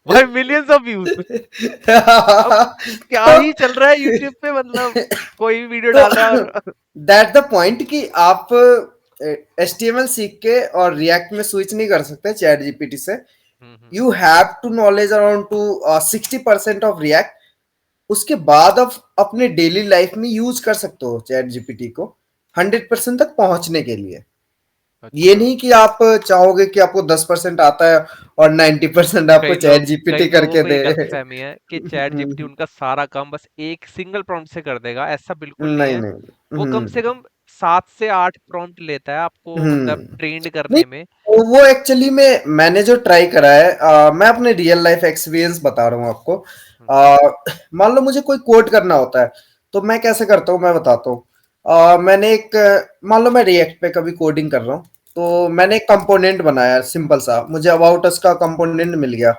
भाई मिलियंस ऑफ व्यूज। अब क्या तो ही चल रहा है यूट्यूब पे, मतलब कोई भी वीडियो तो डाल रहा है और दैट द पॉइंट कि आप एचटीएमएल सीख के और रिएक्ट में स्विच नहीं कर सकते चैट जीपीटी से। Hmm. You have to knowledge around to 60% of React. उसके बाद आप अपने डेली लाइफ में यूज कर सकते हो चैट जीपीटी को 100% तक पहुंचने के लिए। ये अच्छा। नहीं कि आप चाहोगे कि आपको 10% आता है और 90% आपको चैट जीपीटी कई लोगों करके को दे। ये गलतफहमी है कि चैट जीपीटी उनका सारा काम बस एक सिंगल प्रॉम्प्ट से कर देगा, ऐसा बिल्कुल नहीं नहीं है। नहीं। वो कम से कम 7 से 8 प्रॉम्प्ट लेता है आपको मतलब ट्रेंड नहीं, करने में। वो एक्चुअली में मैंने जो ट्राई करा है, मैं अपने रियल लाइफ एक्सपीरियंस बता रहा हूँ आपको। हम्म। मान लो मुझे कोई कोड करना होता है, तो मैं कैसे करता हूँ मैं बताता हूँ। मैंने एक मान लो मैं रिएक्ट पे कभी कोडिंग कर रहा हूँ, तो हम्म। मैंने एक कंपोनेंट बनाया सिंपल सा, मुझे अबाउट अस का कंपोनेंट मिल गया।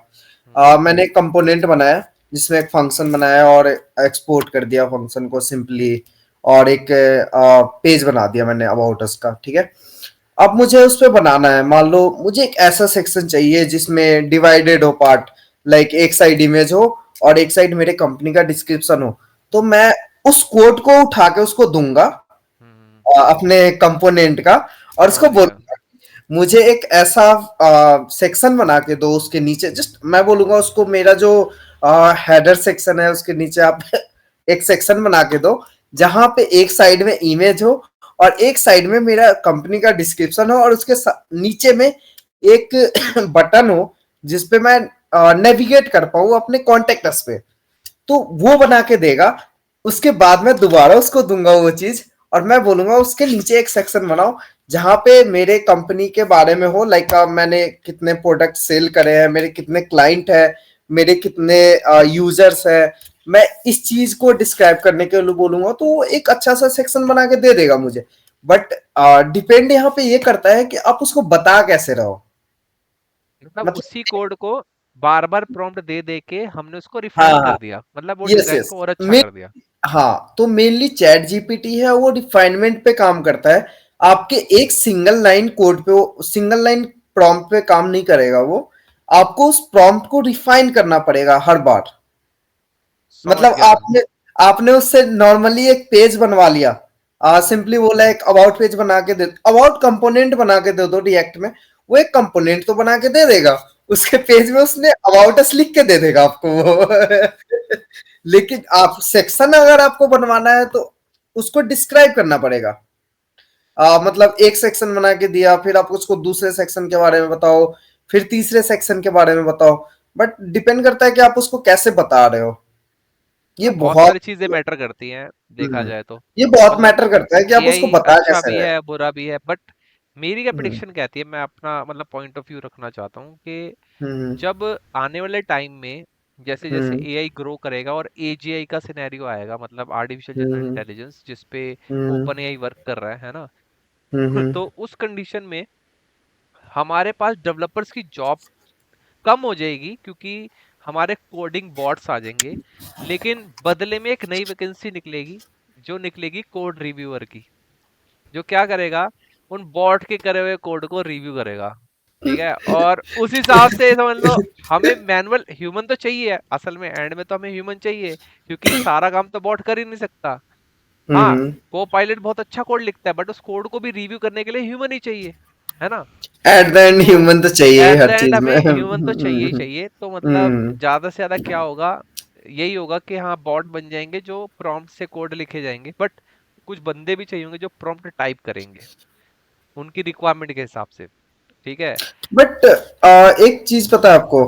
हम्म। मैंने एक कंपोनेंट बनाया जिसमें एक फंक्शन बनाया और एक्सपोर्ट कर दिया फंक्शन को सिंपली, और एक पेज बना दिया मैंने अबाउट अस का, ठीक है। अब मुझे उस पे बनाना है, मान लो मुझे एक ऐसा सेक्शन चाहिए जिसमें डिवाइडेड हो पार्ट, लाइक एक साइड इमेज हो और एक साइड मेरे कंपनी का डिस्क्रिप्शन हो। तो मैं उस कोड को उठा के उसको दूंगा हम्म। अपने कंपोनेंट का, और उसको समझ गया। बोलूंगा मुझे एक ऐसा सेक्शन बना के दो उसके नीचे, जस्ट मैं बोलूंगा उसको मेरा जो हेडर सेक्शन है उसके नीचे आप एक सेक्शन बना के दो, जहां पे एक साइड में इमेज हो और एक साइड में मेरा कंपनी का डिस्क्रिप्शन हो और उसके नीचे में एक बटन हो जिसपे मैं नेविगेट कर पाऊँ अपने कॉन्टेक्ट्स पे। तो वो बना के देगा, उसके बाद मैं दोबारा उसको दूंगा वो चीज, और मैं बोलूंगा उसके नीचे एक सेक्शन बनाओ जहां पे मेरे कंपनी के बारे में हो, लाइक मैंने कितने प्रोडक्ट सेल करे हैं, मेरे कितने क्लाइंट है, मेरे कितने यूजर्स है, मैं इस चीज को डिस्क्राइब करने के लिए बोलूंगा तो वो एक अच्छा सा सेक्शन बना के दे देगा मुझे। बट डिपेंड यहाँ पे ये करता है कि आप उसको बता कैसे रहो। मतलब मतलब उसी कोड को बार बार प्रॉम्प्ट दे दे के हमने उसको हाँ रिफाइन हाँ, कर दिया, मतलब वो यस डिजाइन यस, को और अच्छा कर दिया। हाँ तो मेनली चैट जीपीटी है वो रिफाइनमेंट पे काम करता है। आपके एक सिंगल लाइन कोड पे, वो सिंगल लाइन प्रॉम्प्ट पे काम नहीं करेगा वो, आपको उस प्रॉम्प्ट को रिफाइन करना पड़ेगा हर बार। समझ मतलब गया मैं। आपने आपने उससे नॉर्मली एक पेज बनवा लिया, सिंपली बोला एक अबाउट पेज बना के दे, अबाउट कंपोनेंट बना के दे दो रिएक्ट में, वो एक कंपोनेंट तो बना के दे देगा, उसके पेज में उसने अबाउट अस लिख के दे देगा आपको वो लेकिन आप सेक्शन अगर आपको बनवाना है तो उसको डिस्क्राइब करना पड़ेगा। मतलब एक सेक्शन बना के दिया, फिर आप उसको दूसरे सेक्शन के बारे में बताओ, फिर तीसरे सेक्शन के बारे में बताओ, बट डिपेंड करता है कि आप उसको कैसे बता रहे हो। ये मतलब बहुत बहुत सारी चीजें मैटर करती हैं देखा हम्म, जाए तो। ये बहुत मतलब मैटर करता है कि आप उसको एआई बता अच्छा कैसे भी रहे है हो। बुरा भी है, बट मेरी क्या हम्म प्रिडिक्शन कहती है, मैं अपना मतलब पॉइंट ऑफ व्यू रखना चाहता हूँ कि हम्म जब आने वाले टाइम में जैसे जैसे हम्म एआई ग्रो करेगा और एजीआई का सिनेरियो आएगा, मतलब आर्टिफिशियल जनरल हम्म इंटेलिजेंस जिस पे हम्म ओपन एआई वर्क कर रहा है ना। हम्म तो उस कंडीशन में हमारे पास डेवलपर्स की जॉब कम हो जाएगी, क्योंकि हमारे कोडिंग बॉट्स आ जाएंगे। लेकिन बदले में एक नई वैकेंसी निकलेगी, जो निकलेगी कोड रिव्यूअर की, जो क्या करेगा, उन बॉट के करे हुए कोड को रिव्यू करेगा। ठीक है, और उस हिसाब से समझ लो हमें मैनुअल ह्यूमन तो चाहिए, असल में एंड में तो हमें ह्यूमन चाहिए, क्योंकि सारा काम तो बॉट कर ही नहीं सकता। हाँ, हम्म। को पायलट बहुत अच्छा कोड लिखता है, बट उस कोड को भी रिव्यू करने के लिए ह्यूमन ही चाहिए, है ना। एट द एंड तो ह्यूमन तो चाहिए ही एट द हर एंड चीज में। हमें ह्यूमन तो चाहिए ही चाहिए, तो मतलब हम्म। ज्यादा से ज्यादा क्या होगा, यही होगा कि हाँ बॉट बन जाएंगे जो प्रॉम्प्ट से कोड लिखे जाएंगे, बट कुछ बंदे भी चाहिए होंगे जो प्रॉम्प्ट टाइप करेंगे उनकी रिक्वायरमेंट के हिसाब से। ठीक है। बट एक चीज पता है आपको,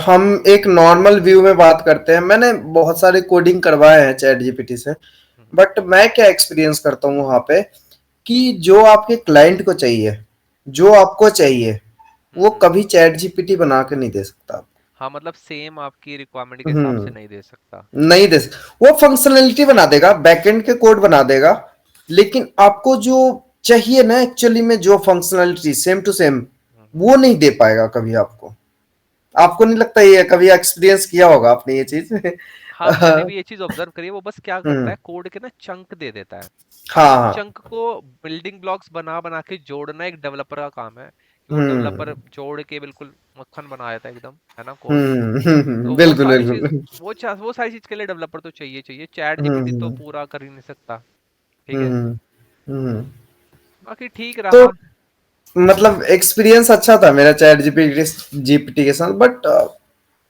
हम एक नॉर्मल व्यू में बात करते हैं, मैंने बहुत सारे कोडिंग करवाए हैं चैट जीपीटी से, हम्म, बट मैं क्या एक्सपीरियंस करता हूँ वहां पे कि जो आपके क्लाइंट को चाहिए, जो आपको चाहिए, वो हम्म। कभी चैट जीपीटी बना के नहीं दे सकता। हाँ, मतलब सेम आपकी रिक्वायरमेंट के हिसाब से हम्म, नहीं दे सकता। नहीं दे वो फंक्शनलिटी बना देगा, बैकएंड के कोड बना देगा, लेकिन आपको जो चाहिए ना एक्चुअली में जो फंक्शनलिटी सेम टू सेम, हम्म। वो नहीं दे पाएगा कभी आपको। आपको नहीं लगता ये कभी एक्सपीरियंस किया होगा आपने ये चीज? हाँ, मैंने भी ये चीज ऑब्जर्व करी है, वो बस क्या करता हम्म, है, कोड के ना चंक दे देता है। अब हाँ उन हाँ, चंक को बिल्डिंग ब्लॉक्स बना बना के जोड़ना एक डेवलपर का काम है, कि वो डेवलपर हम्म जोड़ के बिल्कुल मक्खन बनाया था एकदम, है ना कोड। तो वो बिल्कुल सारी चीज, बिल्कुल। वो सारी चीज के लिए डेवलपर तो चाहिए चाहिए, चैट जीपीटी तो हम्म पूरा कर ही नहीं सकता। ठीक है। हम्म हम्म। बाकी ठीक तो रहा। मतलब एक्सपीरियंस अच्छा था मेरा चैट जीपीटी जीपीटी के साथ, बट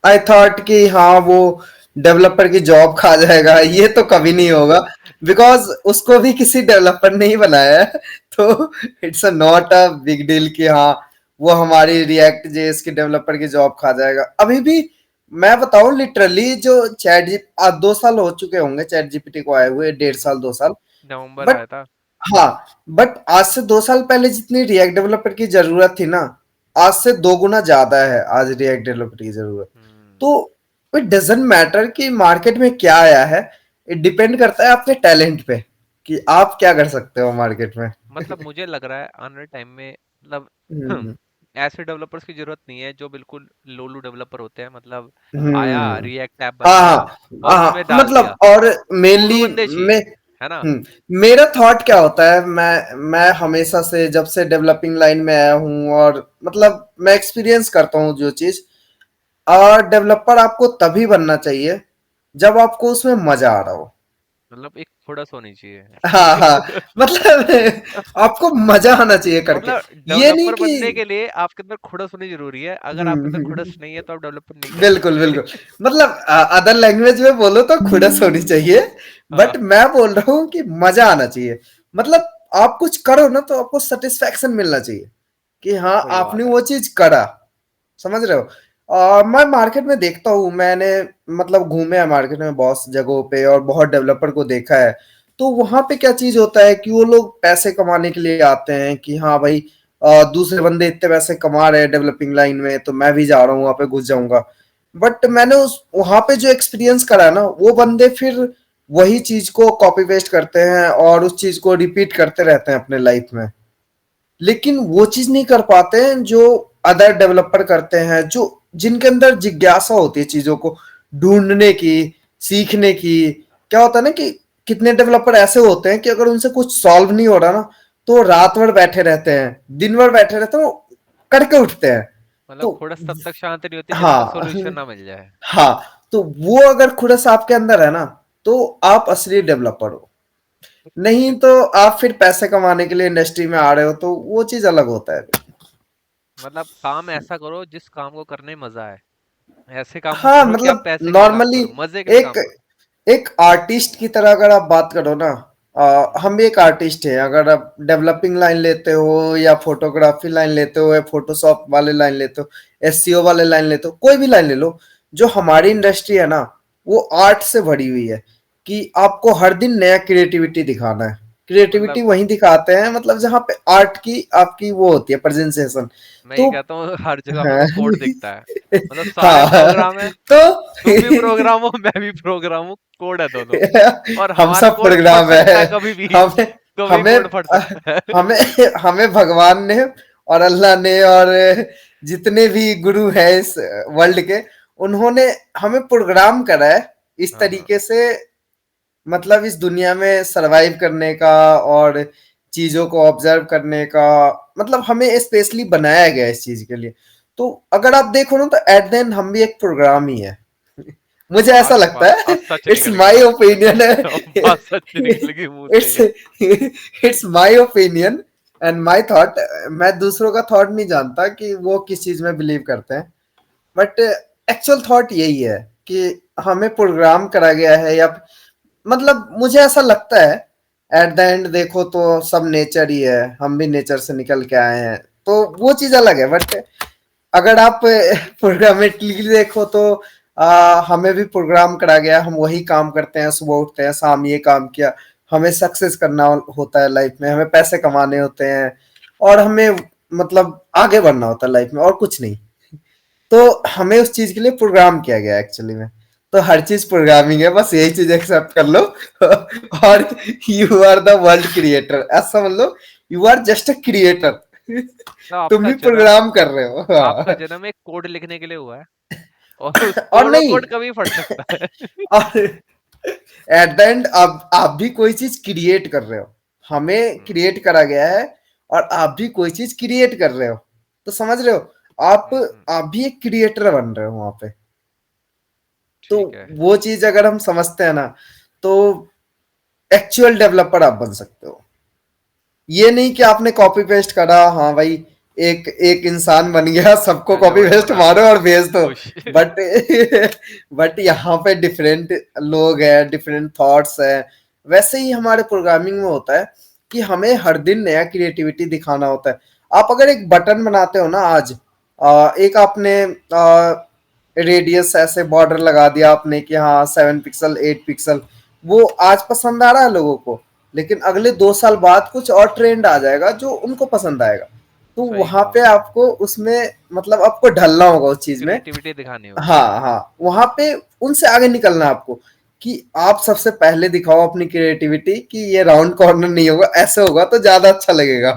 आई थॉट कि हाँ वो डेवलपर की जॉब खा जाएगा, ये तो कभी नहीं होगा, बिकॉज उसको भी किसी डेवलपर ने ही बनाया है। तो it's a not a big deal कि हाँ वो हमारी रिएक्ट जेएस के डेवलपर की जॉब खा जाएगा अभी भी। मैं बताऊं लिटरली जो चैट जी 2 साल हो चुके होंगे चैट जीपीटी को आए हुए, 1.5 साल 2 साल। नवंबर बट आया था। हाँ, बट आज से 2 साल पहले जितनी रिएक्ट डेवलपर की जरूरत थी ना, आज से 2 गुना ज्यादा है आज रिएक्ट डेवलपर की जरूरत। हम्म। तो इट डजेंट मैटर कि मार्केट में क्या आया है, इट डिपेंड करता है आपके टैलेंट पे कि आप क्या कर सकते हो मार्केट में। मतलब मुझे लग रहा है आने वाले टाइम में, मतलब हम्म ऐसे डेवलपर्स की जरूरत नहीं है जो बिल्कुल लोलू डेवलपर होते हैं, मतलब आया हम्म, रिएक्ट ऐप हाँ बनाया हाँ और हाँ, उसमें डाल मतलब दिया। और लोलू मेनली बंदे मैं चाहिए, है ना। मेरा थॉट क्या होता है, मैं हमेशा से जब से डेवलपिंग लाइन में आया हूँ और मतलब मैं एक्सपीरियंस करता हूँ जो चीज, डेवलपर आपको तभी बनना चाहिए जब आपको उसमें मजा आ रहा हो। मतलब एक खुड़स होनी चाहिए। हाँ हाँ, मतलब आपको मजा आना चाहिए करके। मतलब ये नहीं डेवलपर कि बनने के लिए आपके अंदर खुड़स होनी जरूरी है, अगर आपके अंदर खुड़स नहीं है तो आप डेवलपर नहीं कर बिल्कुल सकते। बिल्कुल। मतलब अदर लैंग्वेज में बोलो तो खुड़स होनी चाहिए, बट हाँ मैं बोल रहा हूँ कि मजा आना चाहिए। मतलब आप कुछ करो ना तो आपको सेटिस्फेक्शन मिलना चाहिए कि हाँ सही आपने बात है। वो चीज करा। समझ रहे हो? मैं मार्केट में देखता हूँ, मैंने मतलब घूमे हैं मार्केट में बहुत जगहों पे और बहुत डेवलपर को देखा है। तो वहां पे क्या चीज होता है कि वो लोग पैसे कमाने के लिए आते हैं कि हाँ भाई दूसरे बंदे इतने पैसे कमा रहे हैं डेवलपिंग लाइन में, तो मैं भी जा रहा हूँ वहां पे, घुस जाऊंगा। बट मैंने उस वहां पे जो एक्सपीरियंस करा है ना, वो बंदे फिर वही चीज को कॉपी पेस्ट करते हैं और उस चीज को रिपीट करते रहते हैं अपने लाइफ में। लेकिन वो चीज नहीं कर पाते हैं जो अदर डेवलपर करते हैं, जो जिनके अंदर जिज्ञासा होती है चीजों को ढूंढने की, सीखने की। क्या होता है ना कि कितने डेवलपर ऐसे होते हैं कि अगर उनसे कुछ सॉल्व नहीं हो रहा ना, तो रात भर बैठे रहते हैं, दिन भर बैठे रहते हैं, वो करके उठते हैं। मतलब तो खुड़स तब तक शांत नहीं होती जब तक हाँ सॉल्यूशन ना मिल जाए। हाँ, तो वो अगर खुरस आपके अंदर है ना, तो आप असली डेवलपर हो। नहीं तो आप फिर पैसे कमाने के लिए इंडस्ट्री में आ रहे हो, तो वो चीज अलग होता है। मतलब काम ऐसा करो जिस काम को करने में मजा आए। ऐसे काम मत हाँ करो कि आप मतलब पैसे के लिए काम नॉर्मली करो, मजे के लिए एक काम करो। एक आर्टिस्ट की तरह अगर आप बात करो ना, हम भी एक आर्टिस्ट हैं। अगर आप डेवलपिंग लाइन लेते हो या फोटोग्राफी लाइन लेते हो या फोटोशॉप वाले लाइन लेते हो, एससीओ वाले लाइन लेते हो, कोई भी लाइन ले लो, जो हमारी इंडस्ट्री है ना, वो आर्ट से भरी हुई है कि आपको हर दिन नया क्रिएटिविटी दिखाना है। क्रिएटिविटी मतलब वहीं दिखाते हैं मतलब जहाँ पे आर्ट की आपकी वो होती है प्रेजेंटेशन। मैं ये तो कहता हूँ हर जगह मेरे हाँ को कोड दिखता है। मतलब सारे हाँ प्रोग्राम है, तो तुम भी प्रोग्राम हो मैं भी प्रोग्राम हूँ, कोड है दोनों। और हम हमारा सब कोड फट प्रोग्राम सकता है। है कभी भी, हमें कभी हमें कोड फट सकता है। हमें हमें भगवान ने और अल्लाह ने और जितने भी गुरु हैं इस वर्ल्ड के, उन्होंने हमें प्रोग्राम करा है इस हाँ हाँ। तरीके से, मतलब इस दुनिया में सरवाइव करने का और चीजों को ऑब्जर्व करने का। मतलब हमें स्पेशली बनाया गया है इस चीज के लिए। तो अगर आप देखो ना, तो एट द एंड हम भी एक प्रोग्राम ही है। मुझे ऐसा लगता आज है। सच इट्स निकल गई माय बात। ओपिनियन है। बात सच निकल गई मुंह इट्स से। It's my opinion and my thought. मैं दूसरों का थॉट नहीं जानता कि वो किस चीज में बिलीव करते हैं, बट एक्चुअल थॉट यही है कि हमें प्रोग्राम करा गया है। या मतलब मुझे ऐसा लगता है एट द एंड देखो तो सब नेचर ही है, हम भी नेचर से निकल के आए हैं, तो वो चीज अलग है। बट अगर आप प्रोग्रामेटली देखो तो हमें भी प्रोग्राम करा गया, हम वही काम करते हैं, सुबह उठते हैं, शाम ये काम किया। हमें सक्सेस करना होता है लाइफ में, हमें पैसे कमाने होते हैं और हमें मतलब आगे बढ़ना होता है लाइफ में, और कुछ नहीं। तो हमें उस चीज के लिए प्रोग्राम किया गया एक्चुअली में। तो हर चीज प्रोग्रामिंग है, बस यही चीज एक्सेप्ट कर लो। और you are the world creator, ऐसा समझ लो। You are just a creator. तो तुम आपका भी जन्म प्रोग्राम कर रहे हो, आपका हाँ। जन्म एक कोड लिखने के लिए हुआ है, और उस और कोड नहीं, कोड कभी फट सकता है। और एट द एंड आप भी कोई चीज क्रिएट कर रहे हो, हमें हम्म, क्रिएट करा गया है, और आप भी कोई चीज क्रिएट कर रहे हो। तो समझ रहे हो? आप हम्म। आप भी एक क्रिएटर बन रहे हो वहां पे। तो ठीक है। वो चीज अगर हम समझते हैं ना, तो एक्चुअल डेवलपर आप बन सकते हो। ये नहीं कि आपने कॉपी पेस्ट करा, हाँ भाई एक एक इंसान बन गया, सबको कॉपी एंड्रॉइड पेस्ट बना मारो दिया, और भेज दो। खुश। बट बट यहाँ पे डिफरेंट लोग हैं, डिफरेंट थॉट्स हैं। वैसे ही हमारे प्रोग्रामिंग में होता है कि हमें हर दिन नया क्रिएटिविटी दिखाना होता है। आप अगर एक बटन बनाते हो ना आज, एक आपने रेडियस ऐसे बॉर्डर लगा दिया आपने कि हाँ 7 पिक्सल 8 पिक्सल, वो आज पसंद आ रहा है लोगों को, लेकिन अगले 2 साल बाद कुछ और ट्रेंड आ जाएगा जो उनको पसंद आएगा। तो सही वहां कहा। पे आपको उसमें मतलब आपको ढलना होगा उस चीज में। क्रिएटिविटी दिखानी होगी। हाँ हाँ, वहां पे उनसे आगे निकलना है आपको कि आप सबसे पहले दिखाओ अपनी क्रिएटिविटी कि ये राउंड कॉर्नर नहीं होगा, ऐसे होगा तो ज्यादा अच्छा लगेगा।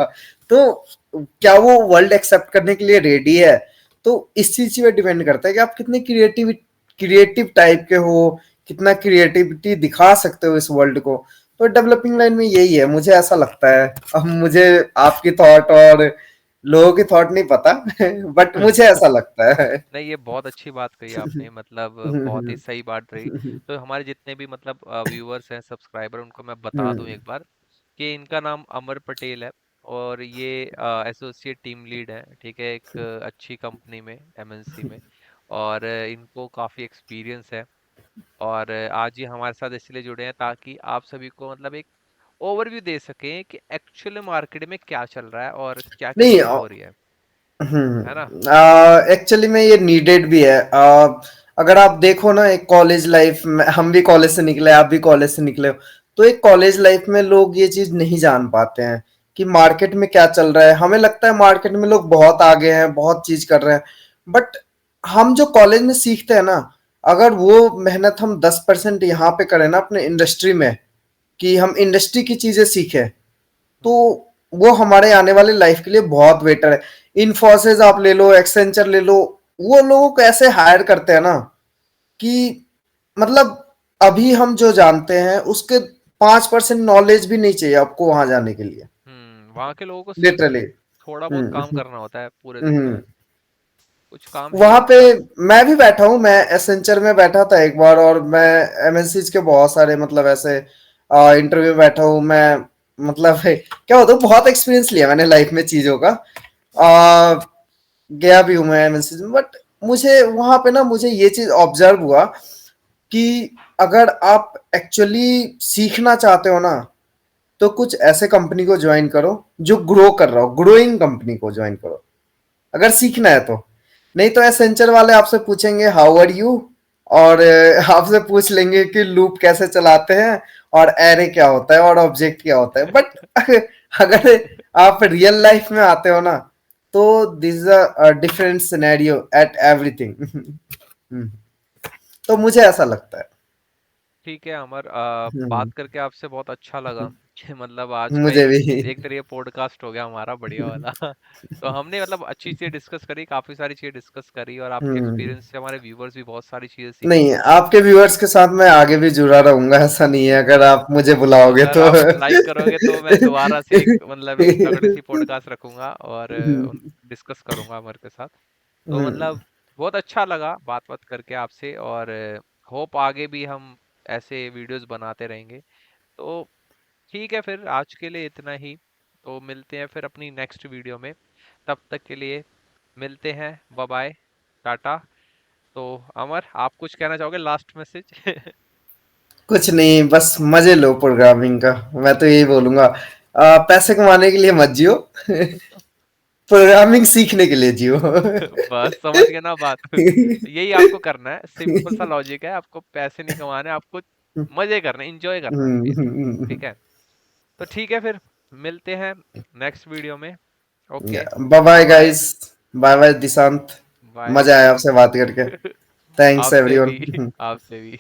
तो क्या वो वर्ल्ड एक्सेप्ट करने के लिए रेडी है? तो इस चीज पे डिपेंड करता है कि आप कितने क्रिएटिव टाइप के हो, कितना क्रिएटिविटी दिखा सकते हो इस वर्ल्ड को। तो डेवलपिंग लाइन में यही है, मुझे ऐसा लगता है। अब मुझे आपकी थॉट और लोगों की थॉट नहीं पता बट मुझे ऐसा लगता है। नहीं, ये बहुत अच्छी बात कही आपने, मतलब बहुत ही सही बात रही। तो हमारे जितने भी मतलब व्यूअर्स हैं, सब्सक्राइबर, उनको मैं बता दूं हम्म। एक बार कि इनका नाम अमर पटेल है, और ये एसोसिएट टीम लीड है, ठीक है, एक अच्छी कंपनी में, एमएनसी में। और इनको काफ़ी एक्सपीरियंस है। और आज ये हमारे साथ इसलिए जुड़े हैं ताकि आप सभी को मतलब एक ओवरव्यू दे सकें कि एक्चुअल मार्केट में क्या चल रहा है और क्या क्या नहीं, चीज़ें हो रही है। है ना? एक्चुअली में ये नीडेड भी है। अगर आप देखो ना, एक कॉलेज लाइफ में, हम भी कॉलेज से निकले, आप भी कॉलेज से निकले हो, तो एक कॉलेज लाइफ में लोग ये चीज नहीं जान पाते हैं कि मार्केट में क्या चल रहा है। हमें लगता है मार्केट में लोग बहुत आगे हैं, बहुत चीज कर रहे हैं, बट हम जो कॉलेज में सीखते हैं ना, अगर वो मेहनत हम 10% यहाँ पे करें ना अपने इंडस्ट्री में, कि हम इंडस्ट्री की चीजें सीखें, तो हम्म। वो हमारे आने वाले लाइफ के लिए बहुत बेटर है। इन्फोसिस आप ले लो, एक्सेंचर ले लो, वो लोगों को ऐसे हायर करते हैं ना कि मतलब अभी हम जो जानते हैं उसके 5% नॉलेज भी नहीं चाहिए आपको वहां जाने के लिए। वहाँ के लोगों को सिर्फ लिटरली। थोड़ा बहुत काम हम्म। करना होता है पूरे दिन में। हम्म। कुछ काम है ही वहां पे इतना। मैं भी बैठा हूँ, मैं एसेंचर में बैठा था एक बार, और मैं एमएनसीज के बहुत सारे मतलब ऐसे इंटरव्यू में बैठा हूँ मैं। मतलब क्या होता है, बहुत एक्सपीरियंस लिया मैंने लाइफ में चीजों का। आ, गया भी हूँ मैं एमएनसीज में, बट मुझे वहां पे ना मुझे ये चीज ऑब्जर्व हुआ कि अगर आप एक्चुअली सीखना चाहते हो ना, तो कुछ ऐसे कंपनी को ज्वाइन करो जो ग्रो कर रहा हो, ग्रोइंग कंपनी को ज्वाइन करो अगर सीखना है तो। नहीं तो एसेंचर वाले आपसे पूछेंगे हाउ आर यू, और आपसे पूछ लेंगे कि लूप कैसे चलाते हैं, और एरे क्या होता है, और ऑब्जेक्ट क्या होता है। बट अगर आप रियल लाइफ में आते हो ना, तो this is a different scenario at everything. तो मुझे ऐसा लगता है। ठीक है अमर, बात हम्म, करके आपसे बहुत अच्छा लगा कि मतलब आज का मुझे एक भी। एक तरीके पॉडकास्ट हो गया हमारा, बढ़िया वाला। तो हमने मतलब अच्छी चीजें डिस्कस करी, काफी सारी चीजें डिस्कस करी, और आपके हम्म। एक्सपीरियंस से हमारे व्यूवर्स भी बहुत सारी चीजें नहीं, सीखेंगे। आपके व्यूअर्स के साथ मैं आगे भी जुड़ा रहूंगा, ऐसा नहीं है, अगर आप मुझे बुलाओगे अगर तो। आप लाइक करोगे तो मैं दोबारा से एक मतलब एक तगड़ी सी पॉडकास्ट रखूंगा और डिस्कस करूंगा अमर के साथ। तो हम्म। मतलब बहुत अच्छा लगा बात बात करके आपसे, और होप आगे भी हम ऐसे वीडियोस बनाते रहेंगे। तो ठीक है, फिर आज के लिए इतना ही। तो मिलते हैं फिर अपनी नेक्स्ट वीडियो में। तब तक के लिए मिलते हैं, बाय बाय, टाटा। तो अमर, आप कुछ कहना चाहोगे, लास्ट मैसेज? कुछ नहीं, बस मजे लो प्रोग्रामिंग का, मैं तो यही बोलूंगा। पैसे कमाने के लिए मत जियो, प्रोग्रामिंग सीखने के लिए जियो। बस समझ गए ना बात। यही आपको करना है, सिंपल सा लॉजिक है, आपको पैसे नहीं कमाने, आपको मजे करने, एंजॉय करना है बेसिकली। ठीक है? तो ठीक है फिर, मिलते हैं नेक्स्ट वीडियो में। Okay, bye bye bye bye. Guys. Bye bye Dishant. Bye. मजा आया आपसे बात करके। थैंक्स आपसे भी, एवरीवन। आपसे भी।